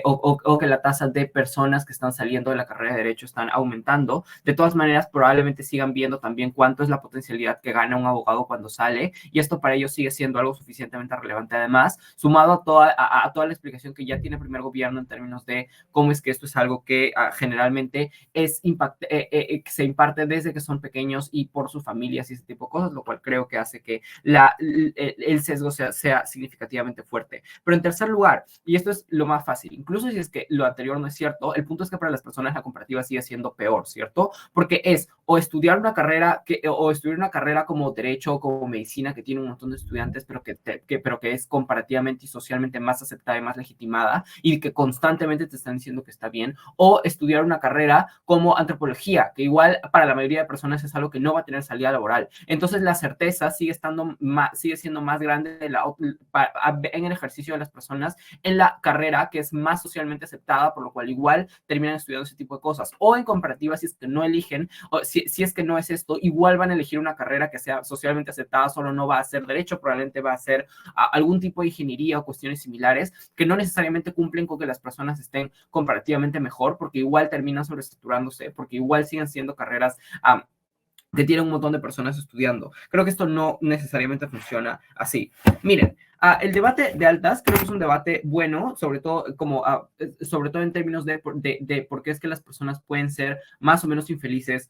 o que la tasa de personas que están saliendo de la carrera de Derecho están aumentando, de todas maneras probablemente sigan viendo también cuánto es la potencialidad que gana un abogado cuando sale, y esto para ellos sigue siendo algo suficientemente relevante. Además, sumado a toda la explicación que ya tiene el primer gobierno en términos de cómo es que esto es algo que generalmente se imparte desde que son pequeños y por sus familias y ese tipo de cosas, lo cual creo que hace que el sesgo sea significativamente fuerte. Pero en tercer lugar, y esto es lo más fácil, incluso si es que lo anterior no es cierto, el punto es que para las personas la comparativa sigue siendo peor, ¿cierto? Porque es o estudiar una carrera como Derecho o como Medicina, que tiene un montón de estudiantes, pero que es comparativamente y socialmente más aceptada y más legitimada, y que constantemente te están diciendo que está bien, o estudiar una carrera como Antropología, que igual para la mayoría de personas es algo que no va a tener salida laboral. Entonces la certeza sigue siendo más grande en el ejercicio de las personas en la carrera que es más socialmente aceptada, por lo cual igual terminan estudiando ese tipo de cosas. O en comparativa, si es que no eligen, o si es que no es esto, igual van a elegir una carrera que sea socialmente aceptada, solo no va a ser Derecho, probablemente va a ser algún tipo de ingeniería o cuestiones similares que no necesariamente cumplen con que las personas estén comparativamente mejor, porque igual terminan sobreestructurándose, porque igual siguen siendo carreras que tienen un montón de personas estudiando. Creo que esto no necesariamente funciona así. Miren, el debate de altas creo que es un debate bueno, sobre todo en términos de por qué es que las personas pueden ser más o menos infelices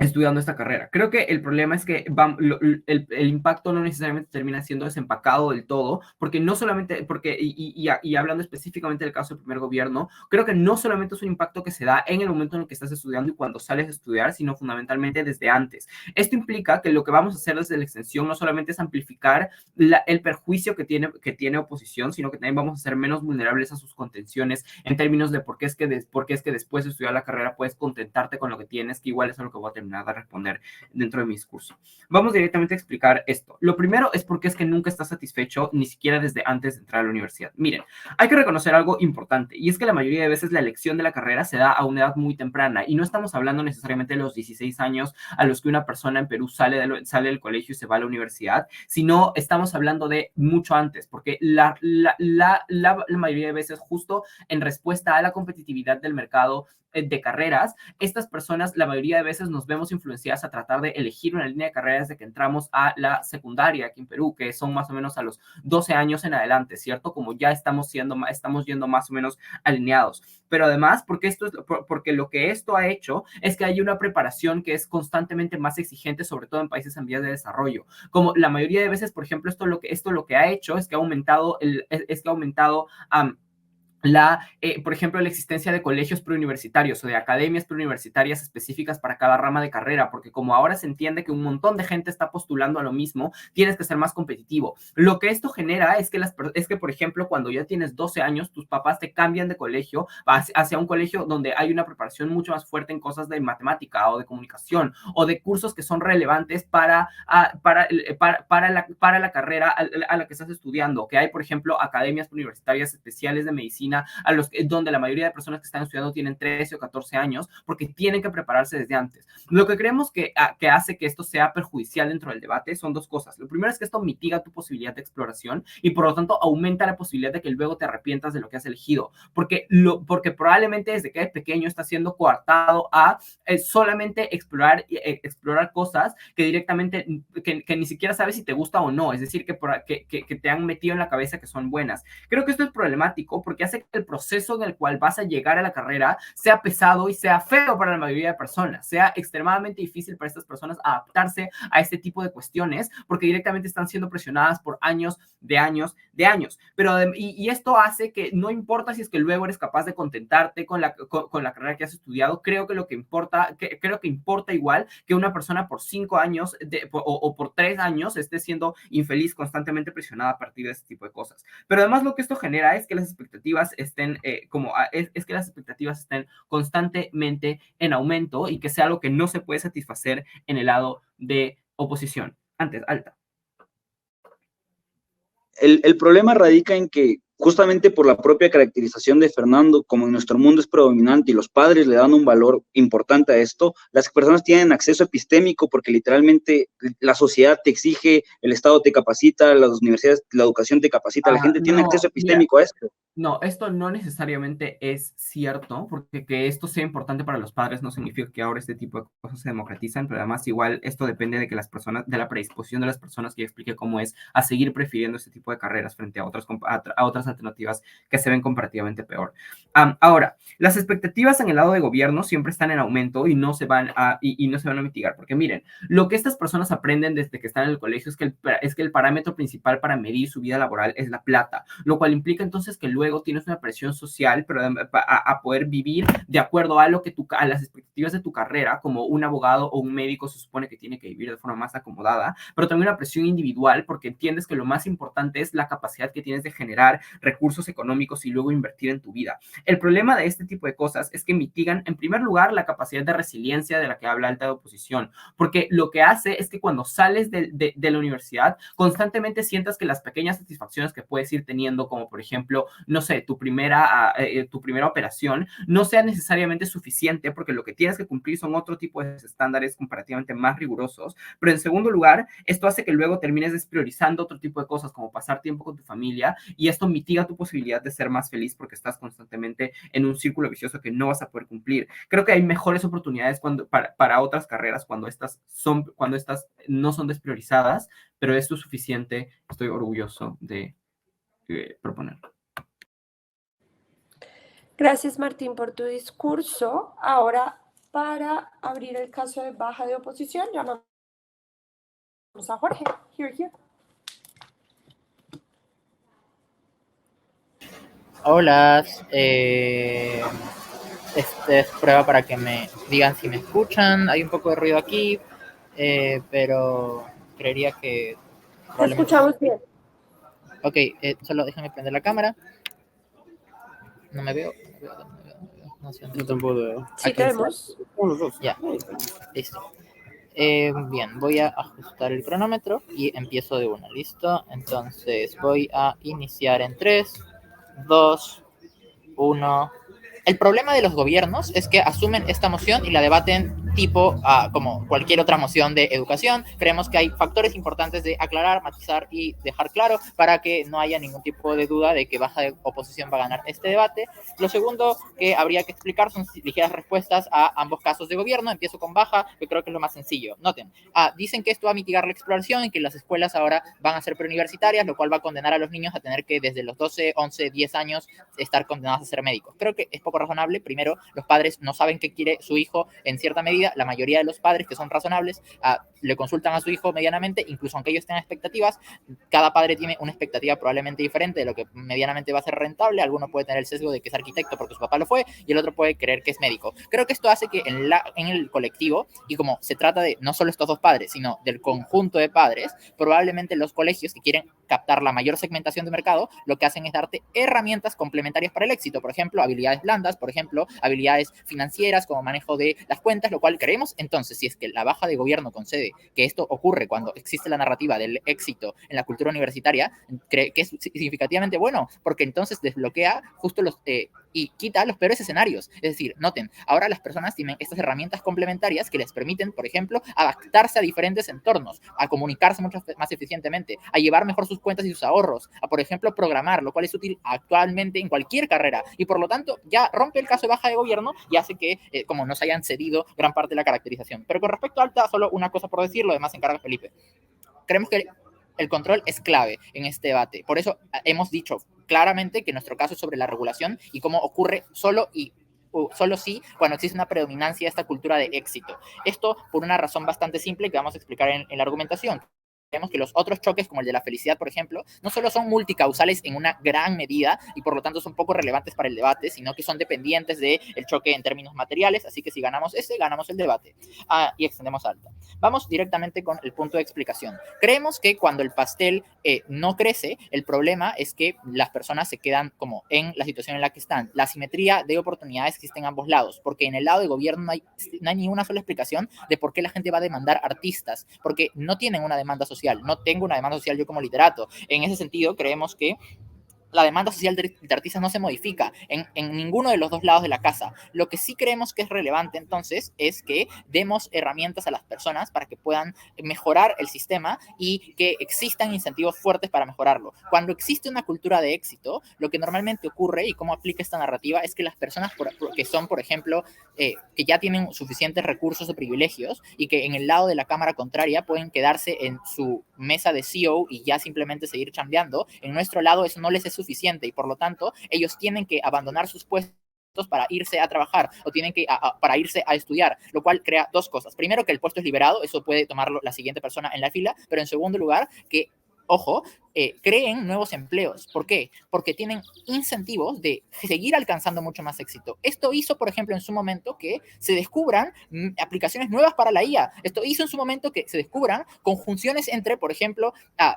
estudiando esta carrera. Creo que el problema es que el impacto no necesariamente termina siendo desempacado del todo, porque no solamente, y hablando específicamente del caso del primer gobierno, creo que no solamente es un impacto que se da en el momento en el que estás estudiando y cuando sales a estudiar, sino fundamentalmente desde antes. Esto implica que lo que vamos a hacer desde la extensión no solamente es amplificar el perjuicio que tiene oposición, sino que también vamos a ser menos vulnerables a sus contenciones en términos de por qué es que después de estudiar la carrera puedes contentarte con lo que tienes, que igual es lo que voy a terminar de responder dentro de mi discurso. Vamos directamente a explicar esto. Lo primero es por qué es que nunca estás satisfecho, ni siquiera desde antes de entrar a la universidad. Miren, hay que reconocer algo importante, y es que la mayoría de veces la elección de la carrera se da a una edad muy temprana, y no estamos hablando necesariamente de los 16 años a los que una persona en Perú sale del colegio y se va a la universidad, sino estamos hablando de mucho antes, porque la mayoría de veces, justo en respuesta a la competitividad del mercado de carreras, estas personas la mayoría de veces nos vemos influenciadas a tratar de elegir una línea de carreras desde que entramos a la secundaria aquí en Perú, que son más o menos a los 12 años en adelante, ¿cierto? Como ya estamos yendo más o menos alineados. Pero además, porque lo que esto ha hecho es que hay una preparación que es constantemente más exigente, sobre todo en países en vías de desarrollo. Como la mayoría de veces, por ejemplo, esto lo que ha hecho es que ha aumentado por ejemplo, la existencia de colegios preuniversitarios o de academias preuniversitarias específicas para cada rama de carrera, porque como ahora se entiende que un montón de gente está postulando a lo mismo, tienes que ser más competitivo. Lo que esto genera es que, por ejemplo, cuando ya tienes 12 años, tus papás te cambian de colegio hacia un colegio donde hay una preparación mucho más fuerte en cosas de matemática o de comunicación o de cursos que son relevantes para la carrera a la que estás estudiando, que hay, por ejemplo, academias universitarias especiales de medicina donde la mayoría de personas que están estudiando tienen 13 o 14 años porque tienen que prepararse desde antes. Lo que creemos que hace que esto sea perjudicial dentro del debate son dos cosas. Lo primero es que esto mitiga tu posibilidad de exploración y por lo tanto aumenta la posibilidad de que luego te arrepientas de lo que has elegido, porque probablemente desde que eres pequeño estás siendo coartado a solamente explorar cosas que directamente que ni siquiera sabes si te gusta o no, es decir, que te han metido en la cabeza que son buenas. Creo que esto es problemático porque hace que el proceso en el cual vas a llegar a la carrera sea pesado y sea feo para la mayoría de personas, sea extremadamente difícil para estas personas adaptarse a este tipo de cuestiones, porque directamente están siendo presionadas por años. Y esto hace que no importa si es que luego eres capaz de contentarte con la carrera que has estudiado, creo que importa igual que una persona por 5 años o por 3 años esté siendo infeliz, constantemente presionada a partir de este tipo de cosas. Pero además lo que esto genera es que las expectativas estén constantemente en aumento y que sea algo que no se puede satisfacer en el lado de oposición. Antes, Alta. El problema radica en que justamente por la propia caracterización de Fernando, como en nuestro mundo es predominante y los padres le dan un valor importante a esto, las personas tienen acceso epistémico porque literalmente la sociedad te exige, el Estado te capacita, las universidades, la educación te capacita, la gente tiene acceso epistémico a esto. No, esto no necesariamente es cierto, porque que esto sea importante para los padres no significa que ahora este tipo de cosas se democratizan, pero además igual esto depende de que las personas, de la predisposición de las personas, que ya expliqué cómo es, a seguir prefiriendo este tipo de carreras frente a otras alternativas que se ven comparativamente peor. Ahora, las expectativas en el lado de gobierno siempre están en aumento y no se van a mitigar, porque miren, lo que estas personas aprenden desde que están en el colegio es que el parámetro principal para medir su vida laboral es la plata, lo cual implica entonces que luego tienes una presión social, pero a poder vivir de acuerdo a las expectativas de tu carrera, como un abogado o un médico se supone que tiene que vivir de forma más acomodada, pero también una presión individual, porque entiendes que lo más importante es la capacidad que tienes de generar recursos económicos y luego invertir en tu vida. El problema de este tipo de cosas es que mitigan, en primer lugar, la capacidad de resiliencia de la que habla alta de oposición, porque lo que hace es que cuando sales de la universidad, constantemente sientas que las pequeñas satisfacciones que puedes ir teniendo, como por ejemplo, no sé, tu primera operación, no sea necesariamente suficiente, porque lo que tienes que cumplir son otro tipo de estándares comparativamente más rigurosos. Pero en segundo lugar, esto hace que luego termines despriorizando otro tipo de cosas, como pasar tiempo con tu familia, y esto mitiga tu posibilidad de ser más feliz porque estás constantemente en un círculo vicioso que no vas a poder cumplir. Creo que hay mejores oportunidades para otras carreras cuando estas no son despriorizadas, pero esto es suficiente. Estoy orgulloso de proponerlo. Gracias, Martín, por tu discurso. Ahora, para abrir el caso de baja de oposición, llamamos a Jorge. Here. Hola, este es prueba para que me digan si me escuchan. Hay un poco de ruido aquí, pero creería que Te escuchamos bien. Ok, solo déjame prender la cámara. No me veo. No sé dónde. Yo tampoco veo. Sí, te vemos. Ya, listo. Bien, voy a ajustar el cronómetro y empiezo de una, ¿listo? Entonces voy a iniciar en 3, 2, 1. El problema de los gobiernos es que asumen esta moción y la debaten tipo como cualquier otra moción de educación. Creemos que hay factores importantes de aclarar, matizar y dejar claro para que no haya ningún tipo de duda de que baja de oposición va a ganar este debate. Lo segundo que habría que explicar son ligeras respuestas a ambos casos de gobierno. Empiezo con baja, que creo que es lo más sencillo. Noten, dicen que esto va a mitigar la exploración y que las escuelas ahora van a ser preuniversitarias, lo cual va a condenar a los niños a tener que desde los 12, 11, 10 años estar condenados a ser médicos. Creo que es poco razonable. Primero, los padres no saben qué quiere su hijo en cierta medida. La mayoría de los padres que son razonables le consultan a su hijo medianamente, incluso aunque ellos tengan expectativas. Cada padre tiene una expectativa probablemente diferente de lo que medianamente va a ser rentable. Alguno puede tener el sesgo de que es arquitecto porque su papá lo fue y el otro puede creer que es médico. Creo que esto hace que en el colectivo, y como se trata de no solo estos dos padres, sino del conjunto de padres, probablemente los colegios que quieren captar la mayor segmentación de mercado, lo que hacen es darte herramientas complementarias para el éxito. Por ejemplo, habilidades blandas, por ejemplo, habilidades financieras como manejo de las cuentas, lo cual creemos entonces, si es que la baja de gobierno concede que esto ocurre cuando existe la narrativa del éxito en la cultura universitaria, que es significativamente bueno, porque entonces desbloquea justo y quita los peores escenarios. Es decir, noten, ahora las personas tienen estas herramientas complementarias que les permiten, por ejemplo, adaptarse a diferentes entornos, a comunicarse mucho más eficientemente, a llevar mejor sus cuentas y sus ahorros, a, por ejemplo, programar, lo cual es útil actualmente en cualquier carrera, y por lo tanto ya rompe el caso de baja de gobierno y hace que, como nos hayan cedido gran parte de la caracterización. Pero con respecto a Alta, solo una cosa por decir, lo demás se encarga Felipe. Creemos que el control es clave en este debate. Por eso hemos dicho claramente que nuestro caso es sobre la regulación y cómo ocurre solo sí cuando existe una predominancia de esta cultura de éxito. Esto por una razón bastante simple que vamos a explicar en la argumentación. Vemos que los otros choques, como el de la felicidad, por ejemplo, no solo son multicausales en una gran medida y por lo tanto son poco relevantes para el debate, sino que son dependientes del choque en términos materiales, así que si ganamos ganamos el debate. Y extendemos Alta. Vamos directamente con el punto de explicación. Creemos que cuando el pastel no crece, el problema es que las personas se quedan como en la situación en la que están. La asimetría de oportunidades existe en ambos lados, porque en el lado de gobierno no hay ni una sola explicación de por qué la gente va a demandar artistas, porque no tienen una demanda social. No tengo una demanda social yo como literato. En ese sentido, creemos que la demanda social de artistas no se modifica en ninguno de los dos lados de la casa. Lo que sí creemos que es relevante entonces es que demos herramientas a las personas para que puedan mejorar el sistema y que existan incentivos fuertes para mejorarlo. Cuando existe una cultura de éxito, lo que normalmente ocurre y cómo aplica esta narrativa es que las personas que son, por ejemplo, que ya tienen suficientes recursos o privilegios y que en el lado de la cámara contraria pueden quedarse en su mesa de CEO y ya simplemente seguir chambeando, en nuestro lado eso no les es suficiente y por lo tanto ellos tienen que abandonar sus puestos para irse a trabajar o tienen que para irse a estudiar, lo cual crea dos cosas. Primero, que el puesto es liberado, eso puede tomarlo la siguiente persona en la fila, pero en segundo lugar, que ojo, creen nuevos empleos. ¿Por qué? Porque tienen incentivos de seguir alcanzando mucho más éxito. Esto hizo, por ejemplo, en su momento que se descubran aplicaciones nuevas para la IA. Esto hizo en su momento que se descubran conjunciones entre, por ejemplo,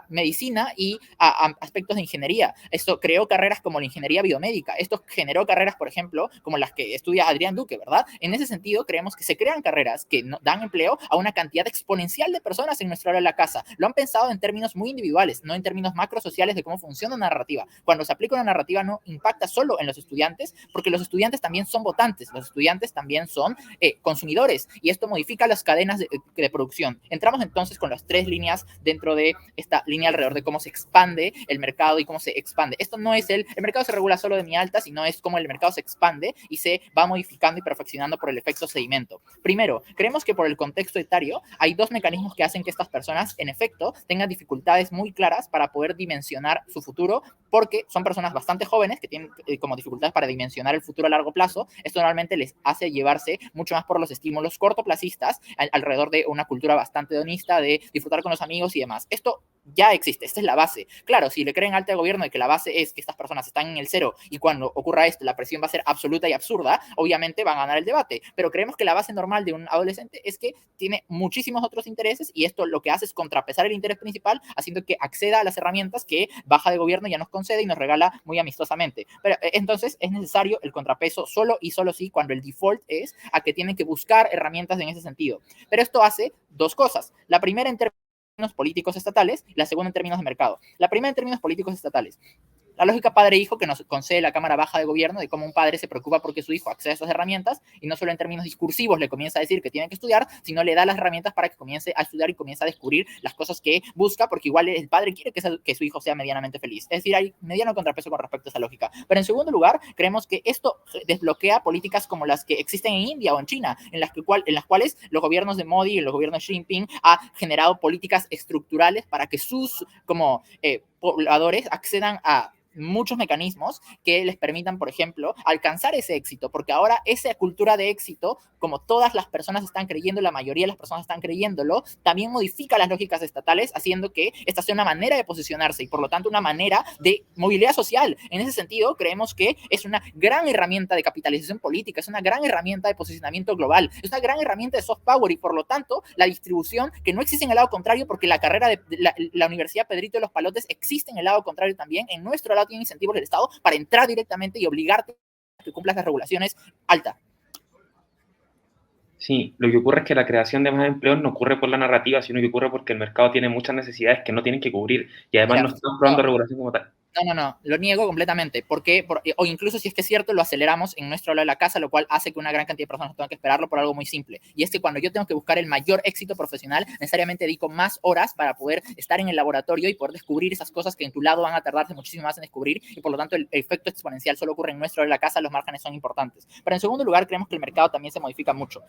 medicina y aspectos de ingeniería. Esto creó carreras como la ingeniería biomédica. Esto generó carreras, por ejemplo, como las que estudia Adrián Duque, ¿verdad? En ese sentido, creemos que se crean carreras que dan empleo a una cantidad exponencial de personas en nuestra hora de la casa. Lo han pensado en términos muy individuales, no en términos macro sociales de cómo funciona una narrativa. Cuando se aplica una narrativa no impacta solo en los estudiantes, porque los estudiantes también son votantes, los estudiantes también son consumidores, y esto modifica las cadenas de producción. Entramos entonces con las tres líneas dentro de esta línea alrededor de cómo se expande el mercado y cómo se expande. Esto no es el mercado se regula solo de mi alta, sino es cómo el mercado se expande y se va modificando y perfeccionando por el efecto sedimento. Primero, creemos que por el contexto etario hay dos mecanismos que hacen que estas personas, en efecto, tengan dificultades muy claras para poder dimensionar su futuro, porque son personas bastante jóvenes que tienen como dificultades para dimensionar el futuro a largo plazo. Esto normalmente les hace llevarse mucho más por los estímulos cortoplacistas alrededor de una cultura bastante hedonista de disfrutar con los amigos y demás. Esto ya existe, esta es la base. Claro, si le creen alta al gobierno de que la base es que estas personas están en el cero y cuando ocurra esto la presión va a ser absoluta y absurda, obviamente van a ganar el debate, pero creemos que la base normal de un adolescente es que tiene muchísimos otros intereses y esto lo que hace es contrapesar el interés principal, haciendo que acceda a las herramientas que baja de gobierno ya nos concede y nos regala muy amistosamente. Pero entonces es necesario el contrapeso solo y solo sí cuando el default es a que tienen que buscar herramientas en ese sentido. Pero esto hace dos cosas. La primera en términos políticos estatales y la segunda en términos de mercado. La primera en términos políticos estatales. La lógica padre-hijo que nos concede la Cámara Baja de Gobierno de cómo un padre se preocupa porque su hijo acceda a esas herramientas y no solo en términos discursivos le comienza a decir que tiene que estudiar, sino le da las herramientas para que comience a estudiar y comience a descubrir las cosas que busca, porque igual el padre quiere que su hijo sea medianamente feliz. Es decir, hay mediano contrapeso con respecto a esa lógica. Pero en segundo lugar, creemos que esto desbloquea políticas como las que existen en India o en China, en las cuales los gobiernos de Modi y los gobiernos de Xi Jinping han generado políticas estructurales para que sus pobladores accedan a muchos mecanismos que les permitan, por ejemplo, alcanzar ese éxito, porque ahora esa cultura de éxito, como todas las personas están creyendo, la mayoría de las personas están creyéndolo, también modifica las lógicas estatales, haciendo que esta sea una manera de posicionarse y por lo tanto una manera de movilidad social. En ese sentido, creemos que es una gran herramienta de capitalización política, es una gran herramienta de posicionamiento global, es una gran herramienta de soft power y por lo tanto la distribución que no existe en el lado contrario, porque la carrera de la Universidad Pedrito de los Palotes existe en el lado contrario también. En nuestro lado tiene incentivos del Estado para entrar directamente y obligarte a que cumplas las regulaciones alta. Sí, lo que ocurre es que la creación de más empleos no ocurre por la narrativa, sino que ocurre porque el mercado tiene muchas necesidades que no tienen que cubrir y además no están probando regulación como tal. No, lo niego completamente. ¿Por qué? O incluso si es que es cierto, lo aceleramos en nuestro lado de la casa, lo cual hace que una gran cantidad de personas tengan que esperarlo por algo muy simple. Y es que cuando yo tengo que buscar el mayor éxito profesional, necesariamente dedico más horas para poder estar en el laboratorio y poder descubrir esas cosas que en tu lado van a tardarse muchísimo más en descubrir y por lo tanto el efecto exponencial solo ocurre en nuestro lado de la casa, los márgenes son importantes. Pero en segundo lugar, creemos que el mercado también se modifica mucho,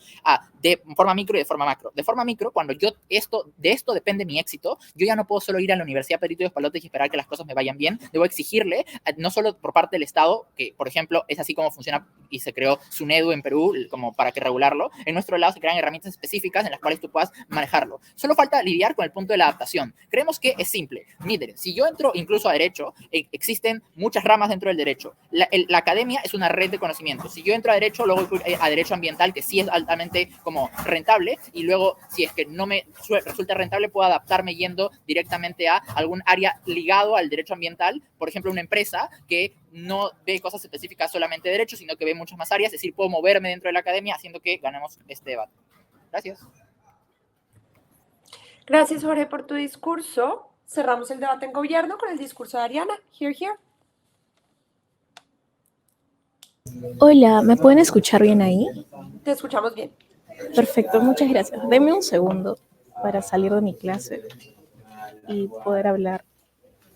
de forma micro y de forma macro. De forma micro, cuando de esto depende mi éxito, yo ya no puedo solo ir a la Universidad Pedrito de los Palotes y esperar que las cosas me vayan bien. Debo exigirle, no solo por parte del Estado, que por ejemplo es así como funciona y se creó SUNEDU en Perú como para que regularlo. En nuestro lado se crean herramientas específicas en las cuales tú puedas manejarlo. Solo falta lidiar con el punto de la adaptación. Creemos que es simple. Miren, si yo entro incluso a Derecho, existen muchas ramas dentro del Derecho. La academia es una red de conocimiento. Si yo entro a Derecho, luego a Derecho Ambiental, que sí es altamente como rentable, y luego si es que no me resulta rentable, puedo adaptarme yendo directamente a algún área ligado al derecho ambiental, por ejemplo, una empresa que no ve cosas específicas solamente de derecho, sino que ve muchas más áreas, es decir, puedo moverme dentro de la academia haciendo que ganemos este debate. Gracias. Gracias, Jorge, por tu discurso. Cerramos el debate en gobierno con el discurso de Ariana. Here, here. Hola, ¿me pueden escuchar bien ahí? Te escuchamos bien. Perfecto, muchas gracias. Deme un segundo para salir de mi clase y poder hablar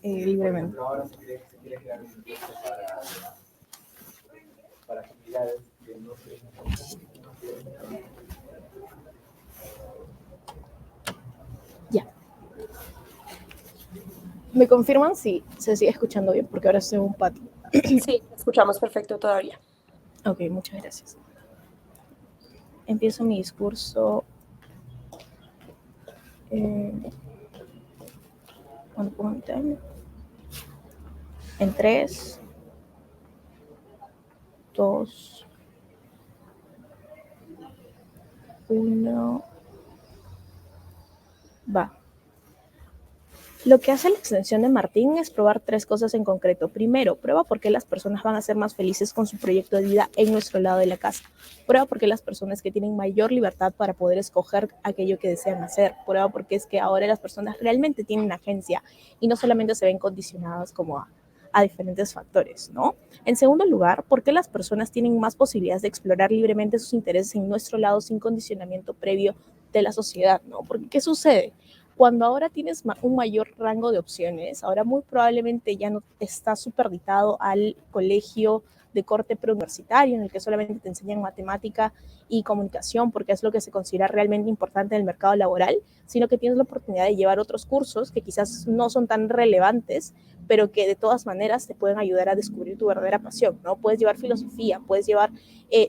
libremente. Ya. ¿Me confirman si se sigue escuchando bien? Porque ahora estoy en un patio. Sí, te escuchamos perfecto todavía. Ok, muchas gracias. Empiezo mi discurso. ¿Cuándo pongo mi timer? En 3, 2, 1. Va. Lo que hace la extensión de Martín es probar 3 cosas en concreto. Primero, prueba por qué las personas van a ser más felices con su proyecto de vida en nuestro lado de la casa. Prueba por qué las personas que tienen mayor libertad para poder escoger aquello que desean hacer. Prueba por qué es que ahora las personas realmente tienen agencia y no solamente se ven condicionadas como a diferentes factores, ¿no? En segundo lugar, ¿por qué las personas tienen más posibilidades de explorar libremente sus intereses en nuestro lado sin condicionamiento previo de la sociedad, ¿no? Porque ¿qué sucede? Cuando ahora tienes un mayor rango de opciones, ahora muy probablemente ya no estás superditado al colegio de corte preuniversitario en el que solamente te enseñan matemática y comunicación porque es lo que se considera realmente importante en el mercado laboral, sino que tienes la oportunidad de llevar otros cursos que quizás no son tan relevantes, pero que de todas maneras te pueden ayudar a descubrir tu verdadera pasión, ¿no? Puedes llevar filosofía, puedes llevar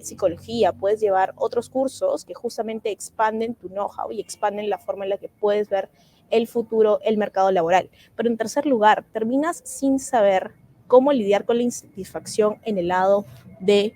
psicología, puedes llevar otros cursos que justamente expanden tu know-how y expanden la forma en la que puedes ver el futuro, el mercado laboral. Pero en tercer lugar, terminas sin saber cómo lidiar con la insatisfacción en el lado de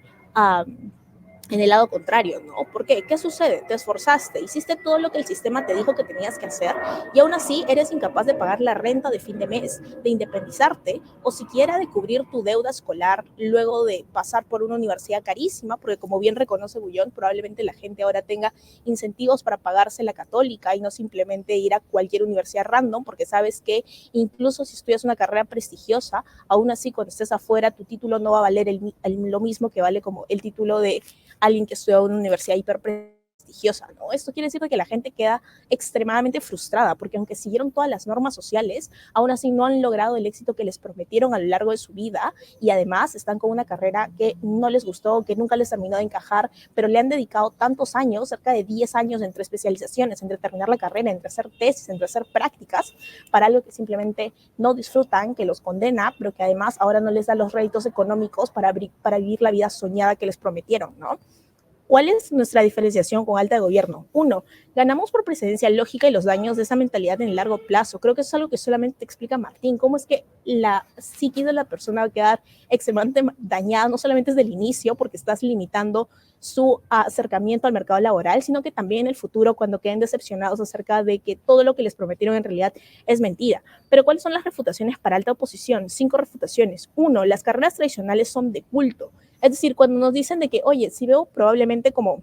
en el lado contrario, ¿no? ¿Por qué? ¿Qué sucede? Te esforzaste, hiciste todo lo que el sistema te dijo que tenías que hacer y aún así eres incapaz de pagar la renta de fin de mes, de independizarte o siquiera de cubrir tu deuda escolar luego de pasar por una universidad carísima, porque como bien reconoce Bullón, probablemente la gente ahora tenga incentivos para pagarse la católica y no simplemente ir a cualquier universidad random, porque sabes que incluso si estudias una carrera prestigiosa, aún así cuando estés afuera tu título no va a valer lo mismo que vale como el título de alguien que estudia en una universidad hiper prestigiosa, ¿no? Esto quiere decir que la gente queda extremadamente frustrada, porque aunque siguieron todas las normas sociales, aún así no han logrado el éxito que les prometieron a lo largo de su vida y además están con una carrera que no les gustó, que nunca les terminó de encajar, pero le han dedicado tantos años, cerca de 10 años entre especializaciones, entre terminar la carrera, entre hacer tesis, entre hacer prácticas, para algo que simplemente no disfrutan, que los condena, pero que además ahora no les da los réditos económicos para vivir la vida soñada que les prometieron, ¿no? ¿Cuál es nuestra diferenciación con Alta de Gobierno? 1. Ganamos por precedencia lógica y los daños de esa mentalidad en el largo plazo. Creo que eso es algo que solamente te explica Martín. ¿Cómo es que la psiquis de la persona va a quedar extremadamente dañada, no solamente desde el inicio, porque estás limitando su acercamiento al mercado laboral, sino que también en el futuro, cuando queden decepcionados acerca de que todo lo que les prometieron en realidad es mentira? Pero ¿cuáles son las refutaciones para alta oposición? 5 refutaciones. 1. Las carreras tradicionales son de culto. Es decir, cuando nos dicen de que, oye, si veo probablemente como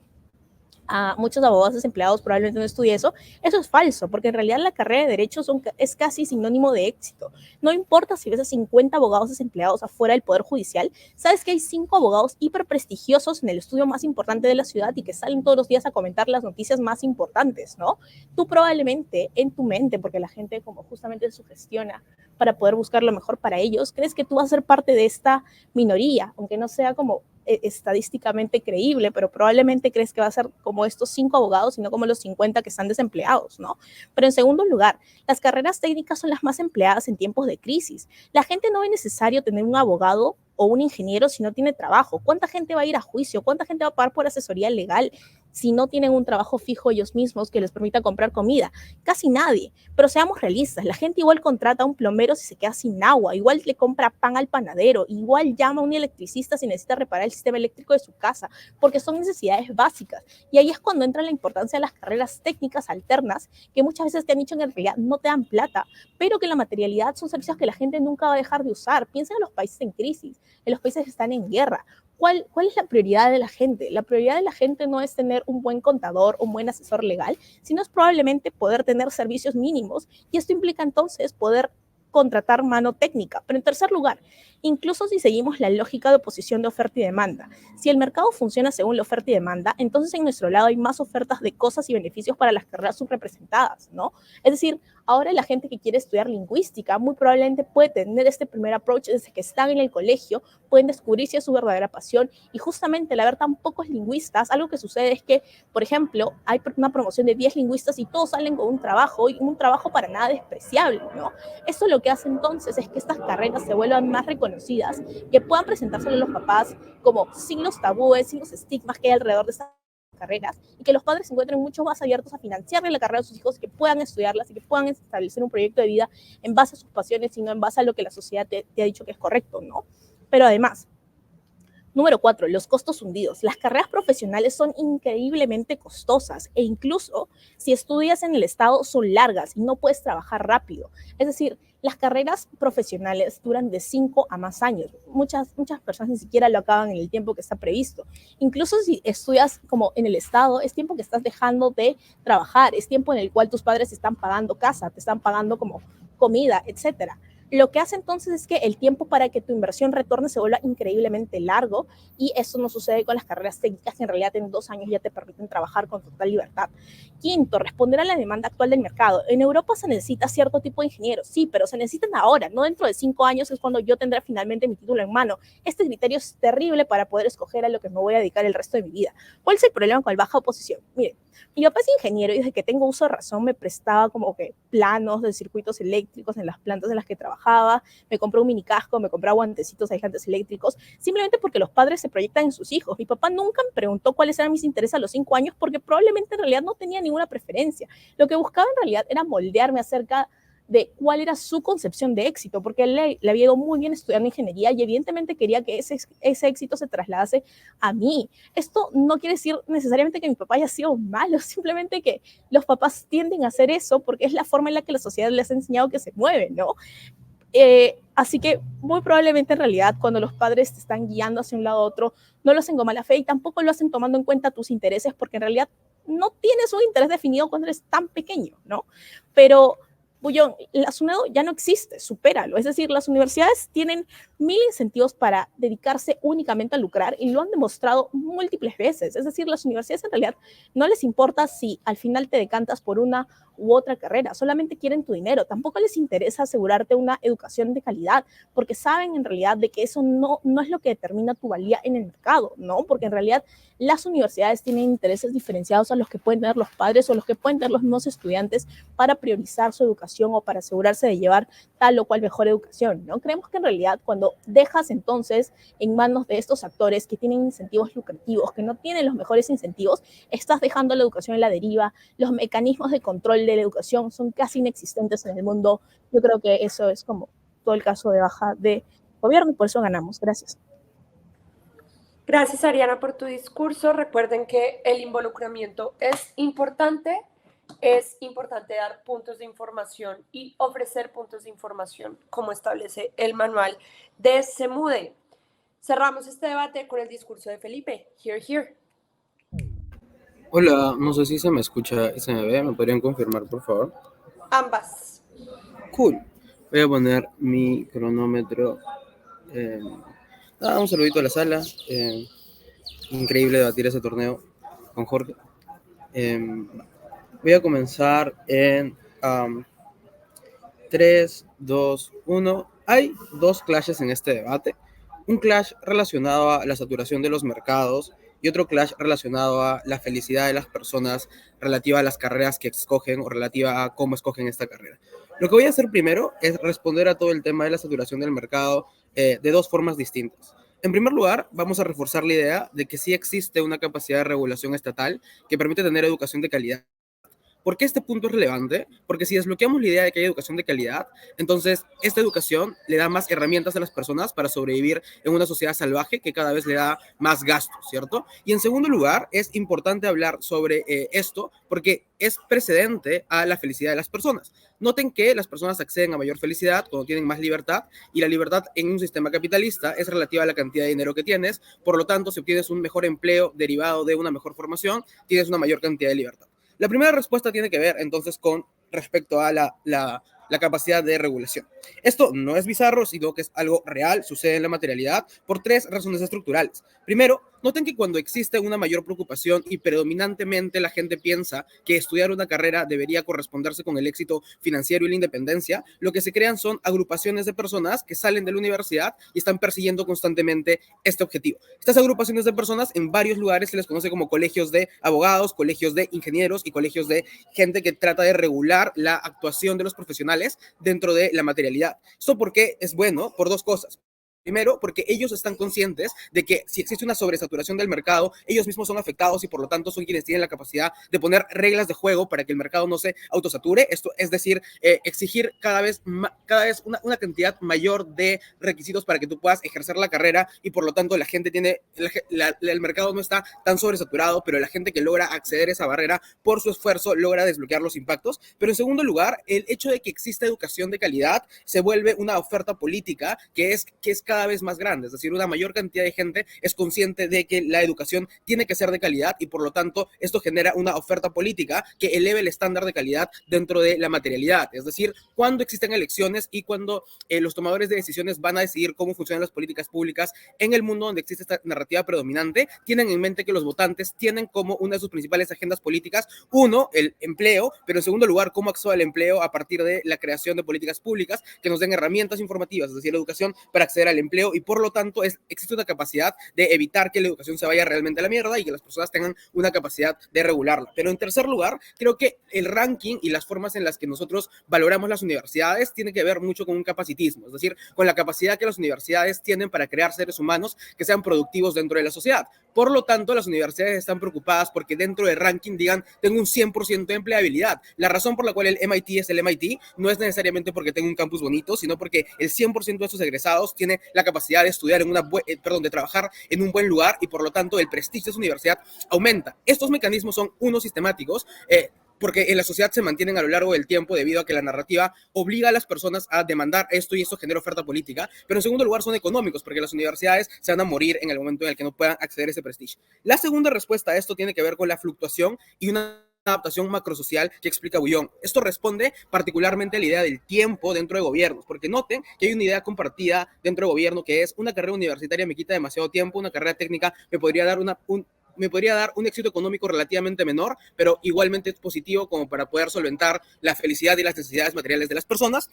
a muchos abogados desempleados probablemente no estudie eso es falso, porque en realidad la carrera de Derecho es casi sinónimo de éxito. No importa si ves a 50 abogados desempleados afuera del Poder Judicial, sabes que hay 5 abogados hiper prestigiosos en el estudio más importante de la ciudad y que salen todos los días a comentar las noticias más importantes, ¿no? Tú probablemente en tu mente, porque la gente como justamente sugestiona para poder buscar lo mejor para ellos, crees que tú vas a ser parte de esta minoría, aunque no sea como estadísticamente creíble, pero probablemente crees que va a ser como estos 5 abogados y no como los 50 que están desempleados, ¿no? Pero en segundo lugar, las carreras técnicas son las más empleadas en tiempos de crisis. La gente no es necesario tener un abogado o un ingeniero si no tiene trabajo. ¿Cuánta gente va a ir a juicio? ¿Cuánta gente va a pagar por asesoría legal si no tienen un trabajo fijo ellos mismos que les permita comprar comida? Casi nadie. Pero seamos realistas, la gente igual contrata a un plomero si se queda sin agua, igual le compra pan al panadero, igual llama a un electricista si necesita reparar el sistema eléctrico de su casa, porque son necesidades básicas. Y ahí es cuando entra la importancia de las carreras técnicas alternas, que muchas veces te han dicho que en realidad no te dan plata, pero que en la materialidad son servicios que la gente nunca va a dejar de usar. Piensa en los países en crisis, en los países que están en guerra. ¿Cuál es la prioridad de la gente? La prioridad de la gente no es tener un buen contador, un buen asesor legal, sino es probablemente poder tener servicios mínimos y esto implica entonces poder contratar mano técnica. Pero en tercer lugar, incluso si seguimos la lógica de oposición de oferta y demanda. Si el mercado funciona según la oferta y demanda, entonces en nuestro lado hay más ofertas de cosas y beneficios para las carreras subrepresentadas, ¿no? Es decir, ahora la gente que quiere estudiar lingüística muy probablemente puede tener este primer approach desde que están en el colegio, pueden descubrir si es su verdadera pasión y justamente al haber tan pocos lingüistas, algo que sucede es que, por ejemplo, hay una promoción de 10 lingüistas y todos salen con un trabajo y un trabajo para nada despreciable, ¿no? Esto lo que hace entonces es que estas carreras se vuelvan más reconocidas, que puedan presentárselo a los papás como sin los tabúes, sin los estigmas que hay alrededor de estas carreras y que los padres se encuentren mucho más abiertos a financiarle la carrera a sus hijos, que puedan estudiarlas y que puedan establecer un proyecto de vida en base a sus pasiones y no en base a lo que la sociedad te ha dicho que es correcto, ¿no? Pero además, número 4, los costos hundidos. Las carreras profesionales son increíblemente costosas e incluso si estudias en el Estado son largas y no puedes trabajar rápido. Es decir, las carreras profesionales duran de 5 a más años. Muchas personas ni siquiera lo acaban en el tiempo que está previsto. Incluso si estudias como en el Estado, es tiempo que estás dejando de trabajar, es tiempo en el cual tus padres te están pagando casa, te están pagando como comida, etcétera. Lo que hace entonces es que el tiempo para que tu inversión retorne se vuelva increíblemente largo y eso no sucede con las carreras técnicas que en realidad en 2 años ya te permiten trabajar con total libertad. Quinto, responder a la demanda actual del mercado. En Europa se necesita cierto tipo de ingenieros, sí, pero se necesitan ahora, no dentro de 5 años es cuando yo tendré finalmente mi título en mano. Este criterio es terrible para poder escoger a lo que me voy a dedicar el resto de mi vida. ¿Cuál es el problema con el baja oposición? Miren, mi papá es ingeniero y desde que tengo uso de razón me prestaba como que planos de circuitos eléctricos en las plantas en las que trabajaba, me compró un mini casco, me compraba guantecitos aislantes eléctricos, simplemente porque los padres se proyectan en sus hijos. Mi papá nunca me preguntó cuáles eran mis intereses a los 5 años porque probablemente en realidad no tenía ninguna preferencia. Lo que buscaba en realidad era moldearme acerca de cuál era su concepción de éxito, porque él le había ido muy bien estudiando ingeniería y evidentemente quería que ese éxito se trasladase a mí. Esto no quiere decir necesariamente que mi papá haya sido malo, simplemente que los papás tienden a hacer eso porque es la forma en la que la sociedad les ha enseñado que se mueve, ¿no? Así que muy probablemente en realidad cuando los padres te están guiando hacia un lado u otro, no lo hacen con mala fe y tampoco lo hacen tomando en cuenta tus intereses porque en realidad no tienes un interés definido cuando eres tan pequeño, ¿no? Pero Bullón, la SUNEDU ya no existe, supéralo. Es decir, las universidades tienen 1000 incentivos para dedicarse únicamente a lucrar y lo han demostrado múltiples veces. Es decir, las universidades en realidad no les importa si al final te decantas por una u otra carrera, solamente quieren tu dinero. Tampoco les interesa asegurarte una educación de calidad, porque saben en realidad de que eso no es lo que determina tu valía en el mercado, ¿no? Porque en realidad las universidades tienen intereses diferenciados a los que pueden tener los padres o los que pueden tener los mismos estudiantes para priorizar su educación o para asegurarse de llevar tal o cual mejor educación, ¿no? Creemos que en realidad cuando dejas entonces en manos de estos actores que tienen incentivos lucrativos, que no tienen los mejores incentivos, estás dejando la educación en la deriva, los mecanismos de control de la educación son casi inexistentes en el mundo. Yo creo que eso es como todo el caso de baja de gobierno y por eso ganamos. Gracias. Gracias, Ariana, por tu discurso. Recuerden que el involucramiento es importante dar puntos de información y ofrecer puntos de información, como establece el manual de SEMUDE. Cerramos este debate con el discurso de Felipe. Here, here. Hola, no sé si se me escucha y se me ve, ¿me podrían confirmar, por favor? Ambas. Cool. Voy a poner mi cronómetro. Un saludito a la sala. Increíble debatir ese torneo con Jorge. Voy a comenzar en 3, 2, 1. Hay 2 clashes en este debate. Un clash relacionado a la saturación de los mercados y otro clash relacionado a la felicidad de las personas relativa a las carreras que escogen o relativa a cómo escogen esta carrera. Lo que voy a hacer primero es responder a todo el tema de la saturación del mercado de 2 formas distintas. En primer lugar, vamos a reforzar la idea de que sí existe una capacidad de regulación estatal que permite tener educación de calidad. ¿Por qué este punto es relevante? Porque si desbloqueamos la idea de que hay educación de calidad, entonces esta educación le da más herramientas a las personas para sobrevivir en una sociedad salvaje que cada vez le da más gastos, ¿cierto? Y en segundo lugar, es importante hablar sobre esto porque es precedente a la felicidad de las personas. Noten que las personas acceden a mayor felicidad cuando tienen más libertad y la libertad en un sistema capitalista es relativa a la cantidad de dinero que tienes. Por lo tanto, si obtienes un mejor empleo derivado de una mejor formación, tienes una mayor cantidad de libertad. La primera respuesta tiene que ver entonces con respecto a la la capacidad de regulación. Esto no es bizarro, sino que es algo real, sucede en la materialidad por 3 razones estructurales. Primero, noten que cuando existe una mayor preocupación y predominantemente la gente piensa que estudiar una carrera debería corresponderse con el éxito financiero y la independencia, lo que se crean son agrupaciones de personas que salen de la universidad y están persiguiendo constantemente este objetivo. Estas agrupaciones de personas en varios lugares se les conoce como colegios de abogados, colegios de ingenieros y colegios de gente que trata de regular la actuación de los profesionales dentro de la materialidad. ¿Esto por qué es bueno? Por 2 cosas. Primero, porque ellos están conscientes de que si existe una sobresaturación del mercado, ellos mismos son afectados y por lo tanto son quienes tienen la capacidad de poner reglas de juego para que el mercado no se autosature. Esto es decir, exigir cada vez una cantidad mayor de requisitos para que tú puedas ejercer la carrera y por lo tanto la gente tiene, el mercado no está tan sobresaturado, pero la gente que logra acceder a esa barrera por su esfuerzo logra desbloquear los impactos. Pero en segundo lugar, el hecho de que exista educación de calidad se vuelve una oferta política que es cada vez más grande, es decir, una mayor cantidad de gente es consciente de que la educación tiene que ser de calidad y por lo tanto esto genera una oferta política que eleve el estándar de calidad dentro de la materialidad, es decir, cuando existen elecciones y cuando los tomadores de decisiones van a decidir cómo funcionan las políticas públicas en el mundo donde existe esta narrativa predominante, tienen en mente que los votantes tienen como una de sus principales agendas políticas, uno, el empleo, pero en segundo lugar, cómo actúa el empleo a partir de la creación de políticas públicas que nos den herramientas informativas, es decir, la educación para acceder al empleo y por lo tanto existe una capacidad de evitar que la educación se vaya realmente a la mierda y que las personas tengan una capacidad de regularla. Pero en tercer lugar, creo que el ranking y las formas en las que nosotros valoramos las universidades tiene que ver mucho con un capacitismo, es decir, con la capacidad que las universidades tienen para crear seres humanos que sean productivos dentro de la sociedad. Por lo tanto, las universidades están preocupadas porque dentro del ranking digan, tengo un 100% de empleabilidad. La razón por la cual el MIT es el MIT no es necesariamente porque tenga un campus bonito, sino porque el 100% de sus egresados tiene la capacidad de estudiar de trabajar en un buen lugar y por lo tanto el prestigio de su universidad aumenta. Estos mecanismos son unos sistemáticos, porque en la sociedad se mantienen a lo largo del tiempo debido a que la narrativa obliga a las personas a demandar esto y esto genera oferta política, pero en segundo lugar son económicos porque las universidades se van a morir en el momento en el que no puedan acceder a ese prestigio. La segunda respuesta a esto tiene que ver con la fluctuación y una adaptación macrosocial que explica Bouillon. Esto responde particularmente a la idea del tiempo dentro de gobiernos, porque noten que hay una idea compartida dentro de gobierno que es una carrera universitaria me quita demasiado tiempo, una carrera técnica me podría dar un éxito económico relativamente menor, pero igualmente positivo como para poder solventar la felicidad y las necesidades materiales de las personas.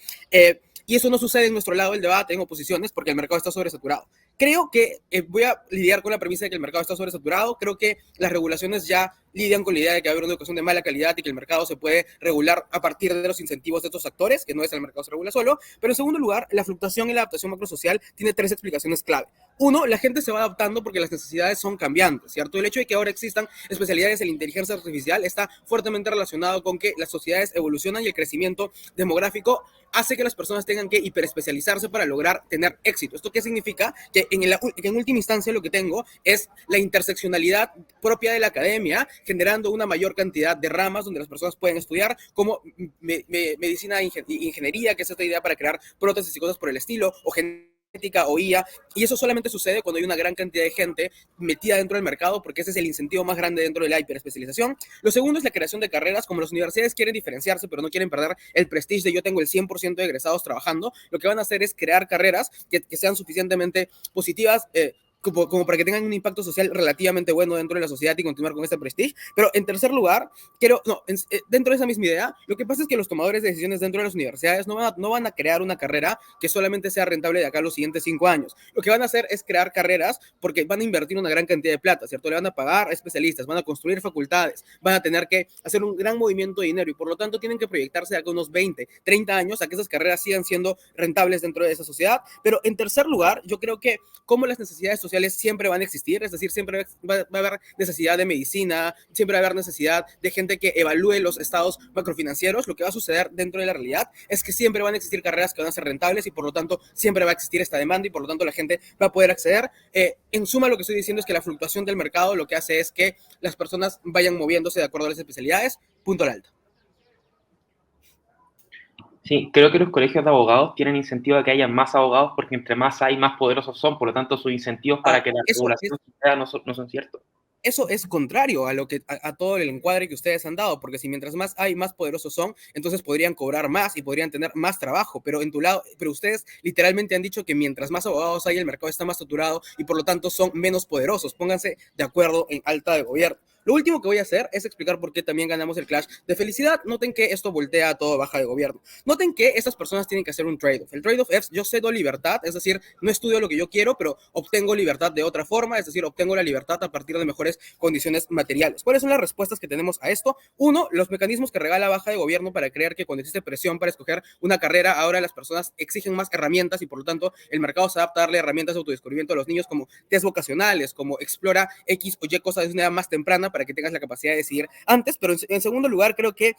Y eso no sucede en nuestro lado del debate, en oposiciones, porque el mercado está sobresaturado. Creo que voy a lidiar con la premisa de que el mercado está sobresaturado. Creo que las regulaciones ya lidian con la idea de que va a haber una educación de mala calidad y que el mercado se puede regular a partir de los incentivos de estos actores, que no es el mercado se regula solo. Pero en segundo lugar, la fluctuación y la adaptación macrosocial tiene 3 explicaciones clave. Uno, la gente se va adaptando porque las necesidades son cambiantes, ¿cierto? El hecho de que ahora existan especialidades en la inteligencia artificial está fuertemente relacionado con que las sociedades evolucionan y el crecimiento demográfico hace que las personas tengan que hiperespecializarse para lograr tener éxito. ¿Esto qué significa? Que en última instancia lo que tengo es la interseccionalidad propia de la academia, generando una mayor cantidad de ramas donde las personas pueden estudiar, como medicina e ingeniería, que es esta idea para crear prótesis y cosas por el estilo, o genética o IA, y eso solamente sucede cuando hay una gran cantidad de gente metida dentro del mercado, porque ese es el incentivo más grande dentro de la hiperespecialización. Lo segundo es la creación de carreras. Como las universidades quieren diferenciarse, pero no quieren perder el prestigio de yo tengo el 100% de egresados trabajando, lo que van a hacer es crear carreras que sean suficientemente positivas, como para que tengan un impacto social relativamente bueno dentro de la sociedad y continuar con este prestigio. Pero en tercer lugar, dentro de esa misma idea, lo que pasa es que los tomadores de decisiones dentro de las universidades no van a crear una carrera que solamente sea rentable de acá a los siguientes 5 años. Lo que van a hacer es crear carreras porque van a invertir una gran cantidad de plata, ¿cierto? Le van a pagar a especialistas, van a construir facultades, van a tener que hacer un gran movimiento de dinero y por lo tanto tienen que proyectarse de acá a unos 20, 30 años a que esas carreras sigan siendo rentables dentro de esa sociedad. Pero en tercer lugar, yo creo que como las necesidades sociales siempre van a existir, es decir, siempre va a haber necesidad de medicina, siempre va a haber necesidad de gente que evalúe los estados macrofinancieros. Lo que va a suceder dentro de la realidad es que siempre van a existir carreras que van a ser rentables y por lo tanto siempre va a existir esta demanda y por lo tanto la gente va a poder acceder. En suma, lo que estoy diciendo es que la fluctuación del mercado lo que hace es que las personas vayan moviéndose de acuerdo a las especialidades. Punto al alto. Sí, creo que los colegios de abogados tienen incentivo a que haya más abogados porque entre más hay, más poderosos son, por lo tanto sus incentivos para que la regulación suceda no son ciertos. eso es contrario a lo que a todo el encuadre que ustedes han dado, porque si mientras más hay, más poderosos son, entonces podrían cobrar más y podrían tener más trabajo, pero ustedes literalmente han dicho que mientras más abogados hay, el mercado está más saturado y por lo tanto son menos poderosos. Pónganse de acuerdo en alta de gobierno. Lo último que voy a hacer es explicar por qué también ganamos el clash de felicidad. Noten que esto voltea a todo baja de gobierno. Noten que estas personas tienen que hacer un trade-off. El trade-off es: yo cedo libertad, es decir, no estudio lo que yo quiero, pero obtengo libertad de otra forma, es decir, obtengo la libertad a partir de mejores condiciones materiales. ¿Cuáles son las respuestas que tenemos a esto? Uno, los mecanismos que regala baja de gobierno para creer que cuando existe presión para escoger una carrera, ahora las personas exigen más herramientas y por lo tanto el mercado se adapta a darle herramientas de autodescubrimiento a los niños, como test vocacionales, como explora X o Y cosas de una edad más temprana para que tengas la capacidad de decidir antes. Pero en segundo lugar, creo que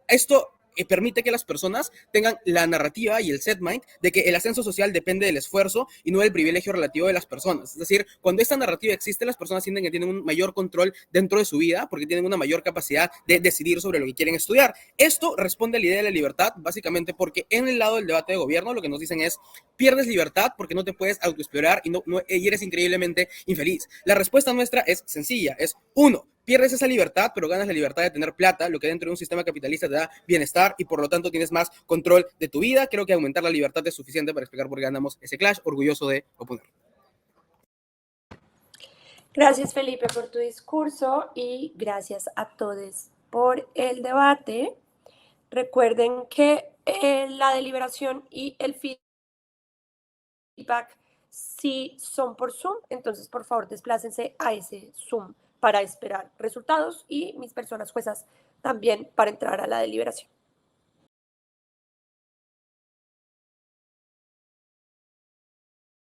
esto permite que las personas tengan la narrativa y el set mind de que el ascenso social depende del esfuerzo y no del privilegio relativo de las personas. Es decir, cuando esta narrativa existe, las personas sienten que tienen un mayor control dentro de su vida porque tienen una mayor capacidad de decidir sobre lo que quieren estudiar. Esto responde a la idea de la libertad, básicamente porque en el lado del debate de gobierno lo que nos dicen es: pierdes libertad porque no te puedes autoexplorar y eres increíblemente infeliz. La respuesta nuestra es sencilla, es: uno, pierdes esa libertad, pero ganas la libertad de tener plata, lo que dentro de un sistema capitalista te da bienestar y por lo tanto tienes más control de tu vida. Creo que aumentar la libertad es suficiente para explicar por qué ganamos ese clash. Orgulloso de oponer. Gracias, Felipe, por tu discurso y gracias a todos por el debate. Recuerden que la deliberación y el feedback sí son por Zoom, entonces por favor desplácense a ese Zoom para esperar resultados y mis personas juezas también para entrar a la deliberación.